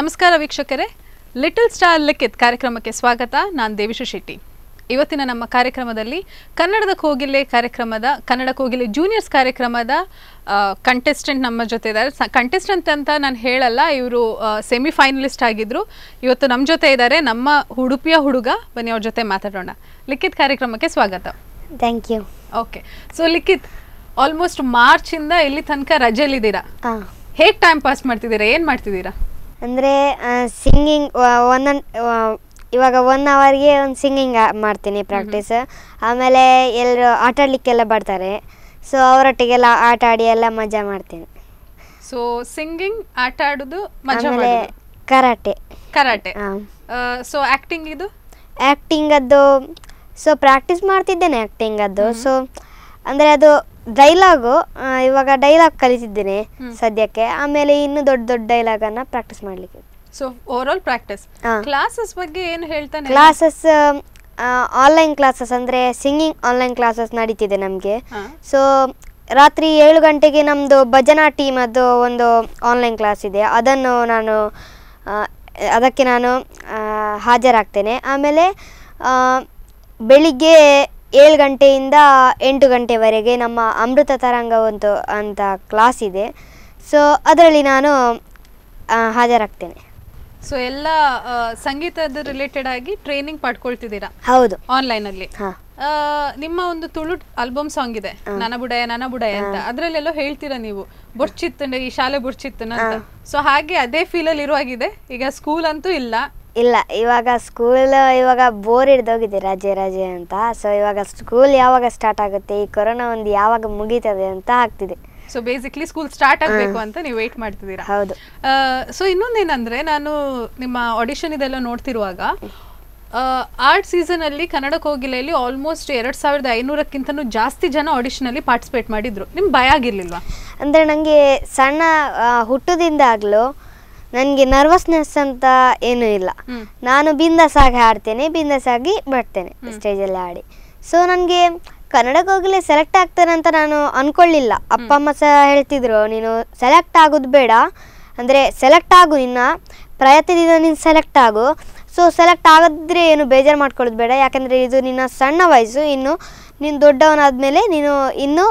ನಮಸ್ಕಾರ ವೀಕ್ಷಕರೇ, little star ಲಿಖಿತ್ ಕಾರ್ಯಕ್ರಮಕ್ಕೆ ಸ್ವಾಗತ. ನಾನು ದೇವಿಶ್ರೀ ಶೆಟ್ಟಿ. ಇವತ್ತಿನ ನಮ್ಮ ಕಾರ್ಯಕ್ರಮದಲ್ಲಿ ಕನ್ನಡ ಕೋಗಿಲೆ ಜೂನಿಯರ್ಸ್ ಕಾರ್ಯಕ್ರಮದ ಕಂಟೆಸ್ಟೆಂಟ್ ನಮ್ಮ ಜೊತೆ ಇದ್ದಾರೆ. ಕಂಟೆಸ್ಟೆಂಟ್ ಅಂತ ನಾನು ಹೇಳಲ್ಲ, ಇವರು ಸೆಮಿಫೈನಲಿಸ್ಟ್ ಆಗಿದ್ರು. ಇವತ್ತು ನಮ್ಮ ಜೊತೆ ಇದ್ದಾರೆ ನಮ್ಮ ಉಡುಪಿಯ ಹುಡುಗ. ಬನ್ನಿ ಅವ್ರ ಜೊತೆ ಮಾತಾಡೋಣ. ಲಿಖಿತ್ ಕಾರ್ಯಕ್ರಮಕ್ಕೆ ಸ್ವಾಗತ. Thank you. Okay, so Likhith, almost ಮಾರ್ಚಿಂದ ಇಲ್ಲಿ ತನಕ ರಜೆಯಲ್ಲಿದ್ದೀರಾ. ಹೇಗೆ ಟೈಮ್ ಪಾಸ್ ಮಾಡ್ತಿದ್ದೀರಾ? ಏನು ಮಾಡ್ತಿದ್ದೀರಾ? ಅಂದರೆ ಸಿಂಗಿಂಗ್ ಇವಾಗ 1 ಅವರ್ಗೆ ಒಂದು ಸಿಂಗಿಂಗ್ ಮಾಡ್ತೀನಿ ಪ್ರಾಕ್ಟೀಸ್. ಆಮೇಲೆ ಎಲ್ಲರೂ ಆಟ ಆಡಲಿಕ್ಕೆಲ್ಲ ಬರ್ತಾರೆ, ಸೊ ಅವರೊಟ್ಟಿಗೆಲ್ಲ ಆಟ ಆಡಿ ಎಲ್ಲ ಮಜಾ ಮಾಡ್ತೀನಿ. ಸೊ ಸಿಂಗಿಂಗ್, ಆಟ ಆಡೋದು, ಆಮೇಲೆ ಕರಾಟೆ. ಸೊ ಆ್ಯಕ್ಟಿಂಗದ್ದು ಸೊ ಪ್ರಾಕ್ಟೀಸ್ ಮಾಡ್ತಿದ್ದೇನೆ ಆ್ಯಕ್ಟಿಂಗದ್ದು. ಸೊ ಅಂದರೆ ಅದು ಡೈಲಾಗು, ಇವಾಗ ಡೈಲಾಗ್ ಕಲಿತಿದ್ದೇನೆ ಸದ್ಯಕ್ಕೆ. ಆಮೇಲೆ ಇನ್ನು ದೊಡ್ಡ ಡೈಲಾಗನ್ನು ಪ್ರಾಕ್ಟೀಸ್ ಮಾಡಲಿಕ್ಕೆ. So overall practice. ಕ್ಲಾಸಸ್ ಬಗ್ಗೆ ಏನು ಹೇಳ್ತಾನೆ? ಕ್ಲಾಸಸ್ ಆನ್ಲೈನ್ ಕ್ಲಾಸಸ್, ಅಂದರೆ ಸಿಂಗಿಂಗ್ ಆನ್ಲೈನ್ ಕ್ಲಾಸಸ್ ನಡೀತಿದೆ ನಮಗೆ. ಸೊ ರಾತ್ರಿ 7 ಗಂಟೆಗೆ ನಮ್ಮದು ಭಜನಾ ಟೀಮದ್ದು ಒಂದು ಆನ್ಲೈನ್ ಕ್ಲಾಸ್ ಇದೆ. ಅದಕ್ಕೆ ನಾನು ಹಾಜರಾಗ್ತೇನೆ. ಆಮೇಲೆ ಬೆಳಿಗ್ಗೆ 7 ಗಂಟೆಯಿಂದ 8 ಗಂಟೆವರೆಗೆ ನಮ್ಮ ಅಮೃತ ತರಂಗ ಅಂತ ಕ್ಲಾಸ್ ಇದೆ. ಸೊ ಅದರಲ್ಲಿ ನಾನು ಹಾಜರಾಗ್ತೇನೆ. ಸೊ ಎಲ್ಲ ಸಂಗೀತದ ರಿಲೇಟೆಡ್ ಆಗಿ ಟ್ರೈನಿಂಗ್ ಪಡ್ಕೊಳ್ತಿದ್ದೀರಾ? ಹೌದು, ಆನ್ಲೈನಲ್ಲಿ. ನಿಮ್ಮ ಒಂದು ತುಳು ಆಲ್ಬಮ್ ಸಾಂಗ್ ಇದೆ, ನನ್ನ ಬುಡಯ ಅಂತ. ಅದ್ರಲ್ಲೆಲ್ಲೋ ಹೇಳ್ತೀರಾ ನೀವು ಬುಡ್ಚಿತ್ತು, ಈ ಶಾಲೆ ಬುಡ್ಚಿತ್ತು ಅಂತ. ಸೊ ಹಾಗೆ ಅದೇ ಫೀಲಲ್ಲಿ ಇರುವಾಗಿದೆ. ಈಗ ಸ್ಕೂಲ್ ಅಂತೂ ಇಲ್ಲ. ಇವಾಗ ಸ್ಕೂಲ್ ಇವಾಗ ಬೋರ್ ಹಿಡ್ದೋಗಿದೆ, ರಜೆ ಅಂತ. ಸೊ ಇವಾಗ ಸ್ಕೂಲ್ ಯಾವಾಗ ಸ್ಟಾರ್ಟ್ ಆಗುತ್ತೆ, ಈ ಕೊರೋನಾ ಒಂದು ಯಾವಾಗ ಮುಗೀತದೆ ಅಂತ ಆಗ್ತಿದೆ. ಸೊ ಬೇಸಿಕ್ಲಿ ಸ್ಕೂಲ್ ಸ್ಟಾರ್ಟ್ ಆಗಬೇಕು ಅಂತ ನೀವು ವೇಟ್ ಮಾಡ್ತಿದ್ದೀರಾ? ಹೌದು. ಸೊ ಇನ್ನೊಂದೇನಂದ್ರೆ, ನಾನು ನಿಮ್ಮ ಆಡಿಷನ್ ಇದೆಲ್ಲ ನೋಡ್ತಿರುವಾಗ ಆರ್ಟ್ ಸೀಸನ್ ಅಲ್ಲಿ ಕನ್ನಡ ಕೋಗಿಲೆಯಲ್ಲಿ ಆಲ್ಮೋಸ್ಟ್ 2500ಕ್ಕಿಂತನೂ ಜಾಸ್ತಿ ಜನ ಆಡಿಷನ್ ಅಲ್ಲಿ ಪಾರ್ಟಿಸಿಪೇಟ್ ಮಾಡಿದ್ರು. ನಿಮ್ಗೆ ಭಯ ಆಗಿರ್ಲಿಲ್ವಾ? ಅಂದರೆ ನನಗೆ ಸಣ್ಣ ಹುಟ್ಟುದಿಂದಾಗಲೂ ನನಗೆ ನರ್ವಸ್ನೆಸ್ ಅಂತ ಏನೂ ಇಲ್ಲ. ನಾನು ಬಿಂದಾಸಾಗಿ ಹಾಡ್ತೇನೆ, ಬಿಂದಾಸಾಗಿ ಬರ್ತೇನೆ ಸ್ಟೇಜಲ್ಲಿ ಆಡಿ. ಸೊ ನನಗೆ ಕನ್ನಡ ಕೋಗಿಲೆ ಸೆಲೆಕ್ಟ್ ಆಗ್ತೇನೆ ಅಂತ ನಾನು ಅಂದ್ಕೊಳ್ಳಿಲ್ಲ. ಅಪ್ಪ ಅಮ್ಮ ಸಹ ಹೇಳ್ತಿದ್ರು, ನೀನು ಸೆಲೆಕ್ಟ್ ಆಗೋದು ಬೇಡ, ಅಂದರೆ ಸೆಲೆಕ್ಟ್ ಆಗು, ನಿನ್ನ ಪ್ರಯತ್ನದಿಂದ ನೀನು ಸೆಲೆಕ್ಟ್ ಆಗು. ಸೊ ಸೆಲೆಕ್ಟ್ ಆಗಿದ್ರೆ ಏನು ಬೇಜಾರು ಮಾಡ್ಕೊಳ್ಳೋದು ಬೇಡ, ಯಾಕಂದರೆ ಇದು ನಿನ್ನ ಸಣ್ಣ ವಯಸ್ಸು. ಇನ್ನು ನೀನು ದೊಡ್ಡವನಾದಮೇಲೆ ನೀನು ಇನ್ನೂ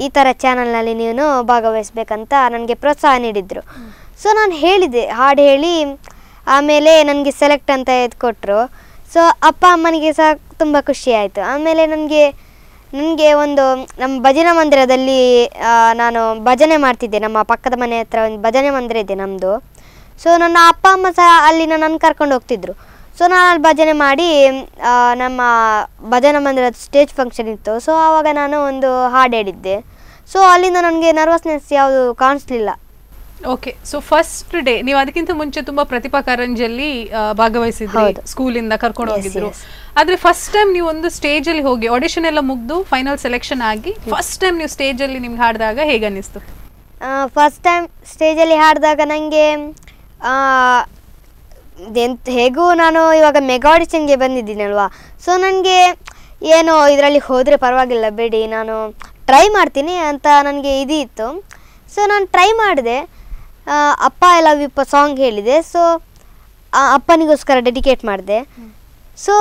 ಈ ಥರ ಚಾನಲ್ನಲ್ಲಿ ನೀನು ಭಾಗವಹಿಸ್ಬೇಕಂತ ನನಗೆ ಪ್ರೋತ್ಸಾಹ ನೀಡಿದರು. ಸೊ ನಾನು ಹೇಳಿದೆ, ಹಾಡು ಹೇಳಿ ಆಮೇಲೆ ನನಗೆ ಸೆಲೆಕ್ಟ್ ಅಂತ ಎತ್ಕೊಟ್ರು. ಸೊ ಅಪ್ಪ ಅಮ್ಮನಿಗೆ ಸಹ ತುಂಬ ಖುಷಿ ಆಯಿತು. ಆಮೇಲೆ ನನಗೆ ಒಂದು ನಮ್ಮ ಭಜನಾ ಮಂದಿರದಲ್ಲಿ ನಾನು ಭಜನೆ ಮಾಡ್ತಿದ್ದೆ. ನಮ್ಮ ಪಕ್ಕದ ಮನೆ ಹತ್ರ ಒಂದು ಭಜನೆ ಮಂದಿರ ಇದೆ ನಮ್ಮದು. ಸೊ ನನ್ನ ಅಪ್ಪ ಅಮ್ಮ ಸಹ ಅಲ್ಲಿ ನನ್ನನ್ನು ಕರ್ಕೊಂಡು ಹೋಗ್ತಿದ್ರು. ಸೊ ನಾನು ಅಲ್ಲಿ ಭಜನೆ ಮಾಡಿ ನಮ್ಮ ಭಜನಾ ಮಂದಿರದ ಸ್ಟೇಜ್ ಫಂಕ್ಷನ್ ಇತ್ತು. ಸೊ ಆವಾಗ ನಾನು ಒಂದು ಹಾಡು ಹೇಳಿದ್ದೆ. ಸೊ ಅಲ್ಲಿಂದ ನನಗೆ ನರ್ವಸ್ನೆಸ್ ಯಾವುದು ಕಾಣಿಸ್ಲಿಲ್ಲ. ಓಕೆ, ಸೊ ಫಸ್ಟ್ ಡೇ ನೀವು ಅದಕ್ಕಿಂತ ಮುಂಚೆ ತುಂಬಾ ಪ್ರತಿಭಾ ಕಾರಂಜಿಯಲ್ಲಿ ಭಾಗವಹಿಸಿದ್ರಿ, ಸ್ಕೂಲಿಂದ ಕರ್ಕೊಂಡು ಹೋಗಿದ್ರು. ಆದ್ರೆ ಫಸ್ಟ್ ಟೈಮ್ ನೀವು ಒಂದು ಸ್ಟೇಜ್ ಅಲ್ಲಿ ಹೋಗಿ ಆಡಿಷನ್ ಎಲ್ಲ ಮುಗ್ದು ಫೈನಲ್ ಸೆಲೆಕ್ಷನ್ ಆಗಿ ಫಸ್ಟ್ ಟೈಮ್ ನೀವು ಸ್ಟೇಜ್ ಅಲ್ಲಿ ನಿಮ್ಗೆ ಹಾಡಿದಾಗ ಹೇಗೆ ಅನ್ನಿಸ್ತು? ಫಸ್ಟ್ ಟೈಮ್ ಸ್ಟೇಜಲ್ಲಿ ಹಾಡಿದಾಗ ನನಗೆ ಹೇಗೂ ನಾನು ಇವಾಗ ಮೆಗಾ ಆಡಿಷನ್ಗೆ ಬಂದಿದ್ದೀನಲ್ವಾ. ಸೊ ನನಗೆ ಏನೋ ಇದರಲ್ಲಿ ಹೋದರೆ ಪರವಾಗಿಲ್ಲ ಬಿಡಿ, ನಾನು ಟ್ರೈ ಮಾಡ್ತೀನಿ ಅಂತ ನನಗೆ ಇದಿತ್ತು. ಸೊ ನಾನು ಟ್ರೈ ಮಾಡಿದೆ. ಅಪ್ಪ ಐ ಲವ್ ಯು ಸಾಂಗ್ ಹೇಳಿದೆ. ಸೊ ಅಪ್ಪನಿಗೋಸ್ಕರ ಡೆಡಿಕೇಟ್ ಮಾಡಿದೆ. ಸೊ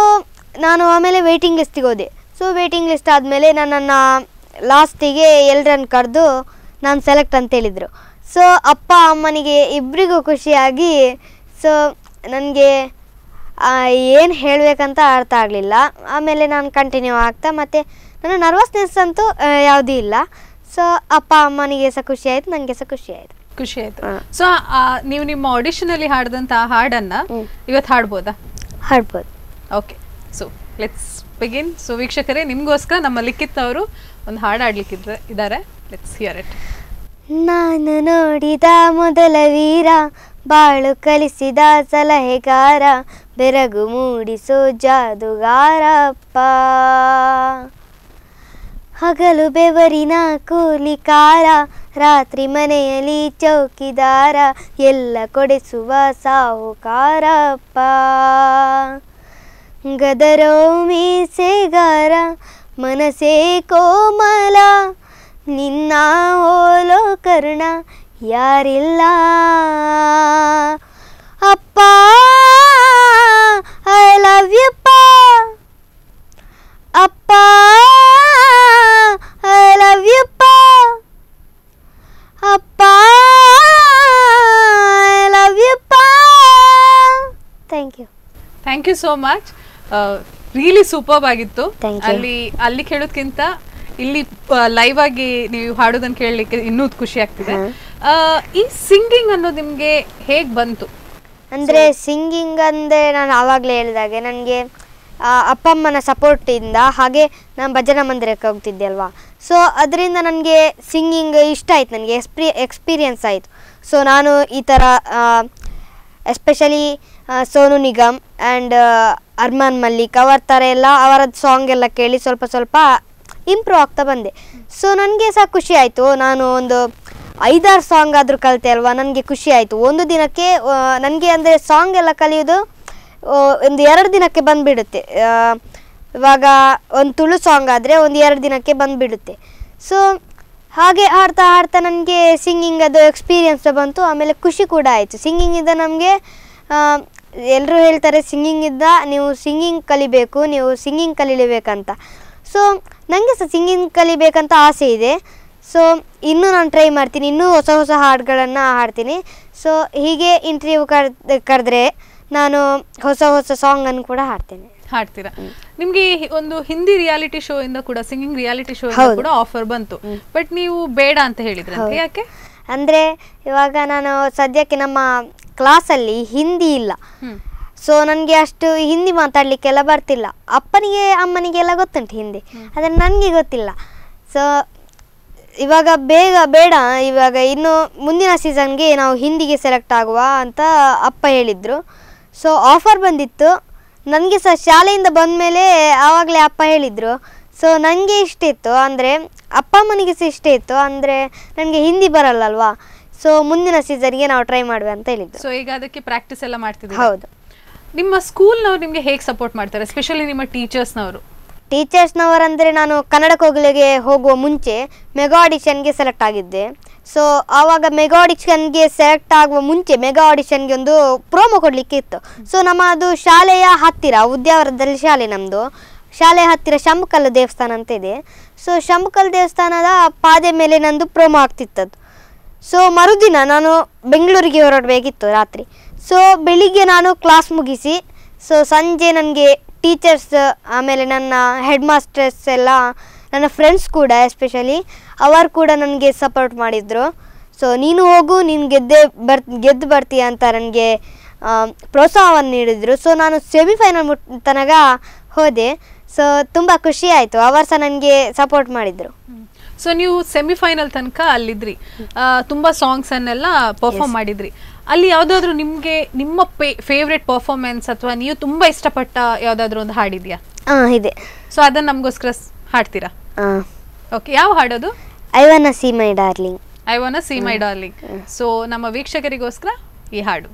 ನಾನು ಆಮೇಲೆ ವೇಟಿಂಗ್ ಲಿಸ್ಟಿಗೆ ಹೋದೆ. ಸೊ ವೇಟಿಂಗ್ ಲಿಸ್ಟ್ ಆದಮೇಲೆ ನನ್ನನ್ನು ಲಾಸ್ಟಿಗೆ ಎಲ್ಲರನ್ನು ಕರೆದು ನಾನು ಸೆಲೆಕ್ಟ್ ಅಂತ ಹೇಳಿದರು. ಸೊ ಅಪ್ಪ ಅಮ್ಮನಿಗೆ ಇಬ್ಬರಿಗೂ ಖುಷಿಯಾಗಿ, ಸೊ ನನಗೆ ಏನು ಹೇಳಬೇಕಂತ ಅರ್ಥ ಆಗಲಿಲ್ಲ. ಆಮೇಲೆ ನಾನು ಕಂಟಿನ್ಯೂ ಆಗ್ತಾ, ಮತ್ತು ನನ್ನ ನರ್ವಸ್ನೆಸ್ ಅಂತೂ ಯಾವುದೂ ಇಲ್ಲ. ಸೊ ಅಪ್ಪ ಅಮ್ಮನಿಗೆ ಸಹ ಖುಷಿ ಆಯಿತು, ನನಗೆ ಸಹ ಖುಷಿ ಆಯಿತು. ಸೊ ನೀವು ನಿಮ್ಮ ಆಡಿಷನ್ ಅಲ್ಲಿ ಹಾಡಿದಂತ ಹಾಡನ್ನ ಇವತ್ತು ಹಾಡ್ಬೋದಾ? ಹಾಡ್ಬೋದು. Okay, so let's begin. So ವೀಕ್ಷಕರೇ, ನಿಮಗೋಸ್ಕರ ನಮ್ಮ ಲಿಖಿತ್ ಅವರು ಒಂದು ಹಾಡು ಹಾಡ್ಲಿಕ್ಕೆ ಇದ್ದಾರೆ. Let's hear it. ನಾನು ನೋಡಿದ ಮೊದಲ ವೀರ, ಬಾಳು ಕಲಿಸಿದ ಸಲಹೆಗಾರ, ಬೆರಗು ಮೂಡಿಸೋ ಜಾದುಗಾರಪ್ಪ, ಹಗಲು ಬೆವರಿನ ಕೂಲಿಕಾರ, ರಾತ್ರಿ ಮನೆಯಲ್ಲಿ ಚೌಕಿದಾರ, ಎಲ್ಲ ಕೊಡಿಸುವ ಸಾಹುಕಾರಪ್ಪ, ಗದರೋ ಮೀಸೆಗಾರ, ಮನಸೇ ಕೋಮಲ, ನಿನ್ನ ಹೋಲೋ ಕರ್ಣ ಯಾರಿಲ್ಲ, ಅಪ್ಪ ಐ ಲವ್ ಯು ಪಾ, ಅಪ್ಪ ಐ ಲವ್ ಯು ಪಾ, ಅಪ್ಪ ಐ ಲವ್ ಯು ಪಾ. Thank you. Thank you so much. Really superb ಆಗಿತ್ತು. Thank you. ಅಲ್ಲಿ ಕೇಳೋದ್ಕಿಂತ ಇಲ್ಲಿ ಲೈವ್ ಆಗಿ ನೀವು ಹಾಡೋದನ್ನ ಕೇಳಲಿಕ್ಕೆ ಇನ್ನೂ ಖುಷಿ ಆಗ್ತಿದೆ. ಈ ಸಿಂಗಿಂಗ್ ಅನ್ನೋದು ನಿಮ್ಗೆ ಹೇಗ್ ಬಂತು? ಅಂದರೆ ಸಿಂಗಿಂಗ್ ಅಂದರೆ ನಾನು ಆವಾಗಲೇ ಹೇಳಿದಾಗೆ ನನಗೆ ಅಪ್ಪ ಅಮ್ಮನ ಸಪೋರ್ಟಿಂದ, ಹಾಗೆ ನಾನು ಭಜನಾ ಮಂದಿರಕ್ಕೆ ಹೋಗ್ತಿದ್ದೆ ಅಲ್ವಾ. ಸೊ ಅದರಿಂದ ನನಗೆ ಸಿಂಗಿಂಗ್ ಇಷ್ಟ ಆಯ್ತು, ನನಗೆ ಎಕ್ಸ್ಪೀರಿಯನ್ಸ್ ಆಯಿತು. ಸೊ ನಾನು ಈ ಥರ ಎಸ್ಪೆಷಲಿ ಸೋನು ನಿಗಮ್ ಆ್ಯಂಡ್ ಅರ್ಮಾನ್ ಮಲ್ಲಿಕ್ ಅವರ ಥರ ಎಲ್ಲ ಅವರದ್ದು ಸಾಂಗ್ ಎಲ್ಲ ಕೇಳಿ ಸ್ವಲ್ಪ ಸ್ವಲ್ಪ ಇಂಪ್ರೂವ್ ಆಗ್ತಾ ಬಂದೆ. ಸೊ ನನಗೆ ಸಹ ಖುಷಿ ಆಯಿತು. ನಾನು ಒಂದು 5-6 ಸಾಂಗ್ ಆದರೂ ಕಲಿತೆ ಅಲ್ವಾ, ನನಗೆ ಖುಷಿ ಆಯಿತು. ಒಂದು ದಿನಕ್ಕೆ ನನಗೆ ಅಂದರೆ ಸಾಂಗ್ ಎಲ್ಲ ಕಲಿಯೋದು ಒಂದು 2 ದಿನಕ್ಕೆ ಬಂದುಬಿಡುತ್ತೆ. ಇವಾಗ ಒಂದು ತುಳು ಸಾಂಗ್ ಆದರೆ ಒಂದು 2 ದಿನಕ್ಕೆ ಬಂದುಬಿಡುತ್ತೆ. ಸೊ ಹಾಗೆ ಹಾಡ್ತಾ ಹಾಡ್ತಾ ನನಗೆ ಸಿಂಗಿಂಗ್ ಅದು ಎಕ್ಸ್ಪೀರಿಯನ್ಸ್ ಬಂತು. ಆಮೇಲೆ ಖುಷಿ ಕೂಡ ಆಯಿತು. ಸಿಂಗಿಂಗಿಂದ ನಮಗೆ ಎಲ್ಲರೂ ಹೇಳ್ತಾರೆ ಸಿಂಗಿಂಗಿಂದ ನೀವು ಸಿಂಗಿಂಗ್ ಕಲಿಬೇಕು, ನೀವು ಸಿಂಗಿಂಗ್ ಕಲಿಲೇಬೇಕಂತ. ಸೊ ನನಗೆ ಸಹ ಸಿಂಗಿಂಗ್ ಕಲಿಬೇಕಂತ ಆಸೆ ಇದೆ. ಸೊ ಇನ್ನೂ ನಾನು ಟ್ರೈ ಮಾಡ್ತೀನಿ, ಇನ್ನೂ ಹೊಸ ಹೊಸ ಹಾಡುಗಳನ್ನು ಹಾಡ್ತೀನಿ. ಸೊ ಹೀಗೆ ಇಂಟರ್ವ್ಯೂ ಕರೆದ್ರೆ ನಾನು ಹೊಸ ಹೊಸ ಸಾಂಗನ್ನು ಕೂಡ ಹಾಡ್ತೀರಾ. ನಿಮ್ಗೆ ಒಂದು ಹಿಂದಿ ರಿಯಾಲಿಟಿ ಶೋ ಇಂದ ಕೂಡ, ಸಿಂಗಿಂಗ್ ರಿಯಾಲಿಟಿ ಶೋ ಇಂದ ಕೂಡ ಆಫರ್ ಬಂತು, ಬಟ್ ನೀವು ಬೇಡ ಅಂತ ಹೇಳಿದ್ರೆ ಯಾಕೆ? ಅಂದರೆ ಇವಾಗ ನಾನು ಸದ್ಯಕ್ಕೆ ನಮ್ಮ ಕ್ಲಾಸಲ್ಲಿ ಹಿಂದಿ ಇಲ್ಲ. ಸೊ ನನಗೆ ಅಷ್ಟು ಹಿಂದಿ ಮಾತಾಡಲಿಕ್ಕೆಲ್ಲ ಬರ್ತಿಲ್ಲ. ಅಪ್ಪನಿಗೆ ಅಮ್ಮನಿಗೆಲ್ಲ ಗೊತ್ತುಂಟು ಹಿಂದಿ, ಆದರೆ ನನಗೆ ಗೊತ್ತಿಲ್ಲ. ಸೊ ಇವಾಗ ಬೇಡ, ಇವಾಗ ಇನ್ನು ಮುಂದಿನ ಸೀಸನ್ಗೆ ನಾವು ಹಿಂದಿಗೆ ಸೆಲೆಕ್ಟ್ ಆಗುವ ಅಂತ ಅಪ್ಪ ಹೇಳಿದರು. ಸೊ ಆಫರ್ ಬಂದಿತ್ತು ನನಗೆ ಸಹ, ಶಾಲೆಯಿಂದ ಬಂದ ಮೇಲೆ ಆವಾಗಲೇ ಅಪ್ಪ ಹೇಳಿದರು. ಸೊ ನನಗೆ ಇಷ್ಟ ಇತ್ತು, ಅಂದರೆ ಅಪ್ಪ ಅಮ್ಮನಿಗೆ ಸಹ ಇಷ್ಟ ಇತ್ತು, ಅಂದರೆ ನನಗೆ ಹಿಂದಿ ಬರಲ್ಲಲ್ವಾ. ಸೊ ಮುಂದಿನ ಸೀಸನ್ಗೆ ನಾವು ಟ್ರೈ ಮಾಡುವ ಅಂತ ಹೇಳಿದ್ರು. ಸೊ ಈಗ ಅದಕ್ಕೆ ಪ್ರಾಕ್ಟೀಸ್ ಎಲ್ಲ ಮಾಡ್ತಿದ್ದೀವಿ. ಹೌದು. ನಿಮ್ಮ ಸ್ಕೂಲ್ನವ್ರು ನಿಮಗೆ ಹೇಗೆ ಸಪೋರ್ಟ್ ಮಾಡ್ತಾರೆ, ಎಸ್ಪೆಷಲಿ ನಿಮ್ಮ ಟೀಚರ್ಸ್ನವರಂದರೆ ನಾನು ಕನ್ನಡ ಕೋಗಿಲೆಗೆ ಹೋಗುವ ಮುಂಚೆ ಮೆಗಾ ಆಡಿಷನ್ಗೆ ಸೆಲೆಕ್ಟ್ ಆಗಿದ್ದೆ. ಸೊ ಆವಾಗ ಮೆಗಾ ಆಡಿಷನ್ಗೆ ಸೆಲೆಕ್ಟ್ ಆಗುವ ಮುಂಚೆ ಮೆಗಾ ಆಡಿಷನ್ಗೆ ಒಂದು ಪ್ರೋಮೋ ಕೊಡಲಿಕ್ಕೆ ಇತ್ತು. ಸೊ ನಮ್ಮ ಅದು ಶಾಲೆಯ ಹತ್ತಿರ, ಉದ್ಯಾವರದಲ್ಲಿ ಶಾಲೆ ನಮ್ಮದು, ಶಾಲೆಯ ಹತ್ತಿರ ಶಂಭುಕಲ್ ದೇವಸ್ಥಾನ ಅಂತ ಇದೆ. ಸೊ ಶಂಭುಕಲ್ ದೇವಸ್ಥಾನದ ಪಾದೆ ಮೇಲೆ ನಂದು ಪ್ರೋಮೋ ಆಗ್ತಿತ್ತದು. ಸೊ ಮರುದಿನ ನಾನು ಬೆಂಗಳೂರಿಗೆ ಹೊರಡಬೇಕಿತ್ತು ರಾತ್ರಿ. ಸೊ ಬೆಳಿಗ್ಗೆ ನಾನು ಕ್ಲಾಸ್ ಮುಗಿಸಿ, ಸೊ ಸಂಜೆ ನನಗೆ ಟೀಚರ್ಸ್, ಆಮೇಲೆ ನನ್ನ ಹೆಡ್ ಮಾಸ್ಟರ್ಸ್ ಎಲ್ಲ, ನನ್ನ ಫ್ರೆಂಡ್ಸ್ ಕೂಡ ಎಸ್ಪೆಷಲಿ ಅವರು ಕೂಡ ನನಗೆ ಸಪೋರ್ಟ್ ಮಾಡಿದರು. ಸೊ ನೀನು ಹೋಗು, ನೀನು ಗೆದ್ದು ಬರ್ತೀಯ ಅಂತ ನನಗೆ ಪ್ರೋತ್ಸಾಹವನ್ನು ನೀಡಿದರು. ಸೊ ನಾನು ಸೆಮಿಫೈನಲ್ ತನಕ ಹೋದೆ. ಸೊ ತುಂಬ ಖುಷಿ ಆಯಿತು, ಅವರು ಸಹ ನನಗೆ ಸಪೋರ್ಟ್ ಮಾಡಿದರು. ಸೊ ನೀವು ಸೆಮಿಫೈನಲ್ ತನಕ ಅಲ್ಲಿದ್ರಿ, ತುಂಬ ಸಾಂಗ್ಸನ್ನೆಲ್ಲ ಪರ್ಫಾರ್ಮ್ ಮಾಡಿದ್ರಿ. ಅಲ್ಲಿ ಯಾವುದಾದ್ರೂ ನಿಮಗೆ ನಿಮ್ಮ ಫೇವ್ರೆಟ್ ಪರ್ಫಾರ್ಮೆನ್ಸ್ ಅಥವಾ ನೀವು ತುಂಬ ಇಷ್ಟಪಟ್ಟ ಯಾವುದಾದ್ರೂ ಒಂದು ಹಾಡಿದೆಯಾ? ಇದೆ. ಸೊ ಅದನ್ನು ನಮಗೋಸ್ಕರ ಹಾಡ್ತೀರಾ? ಓಕೆ, ಯಾವ ಹಾಡೋದು? I want see my darling. I want see my darling. So ನಮ್ಮ ವೀಕ್ಷಕರಿಗೋಸ್ಕರ ಈ ಹಾಡು.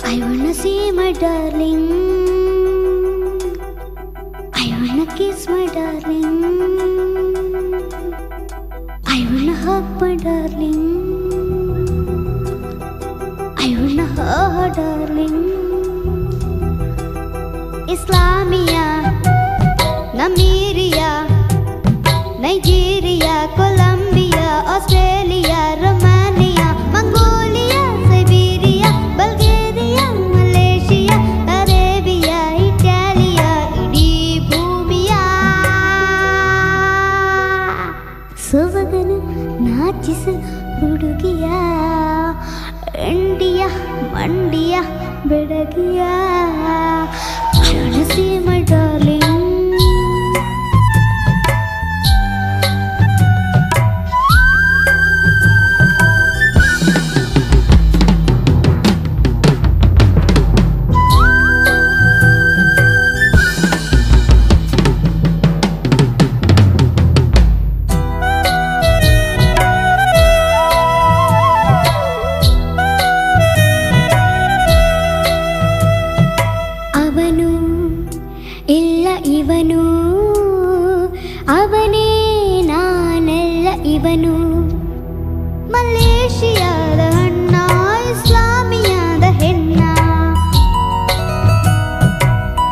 I wanna see my darling, I wanna kiss my darling, I wanna hug my darling, I wanna hug her darling. Islamia, Namibia, Nigeria, Colombia, Australia, Romania, Mongolia, Siberia, Bulgaria, Malaysia, Arabia, Italia, idee bhumiya. Sovaganu naachisa hudugiya, India, Mandiya, bedagiya. I wanna see my darling. ಅವನು ಇಲ್ಲ ಇವನು ಮಲೇಷಿಯಾದ ಅಣ್ಣ ಇಸ್ಲಾಮಿಯಾದ ಹೆಣ್ಣ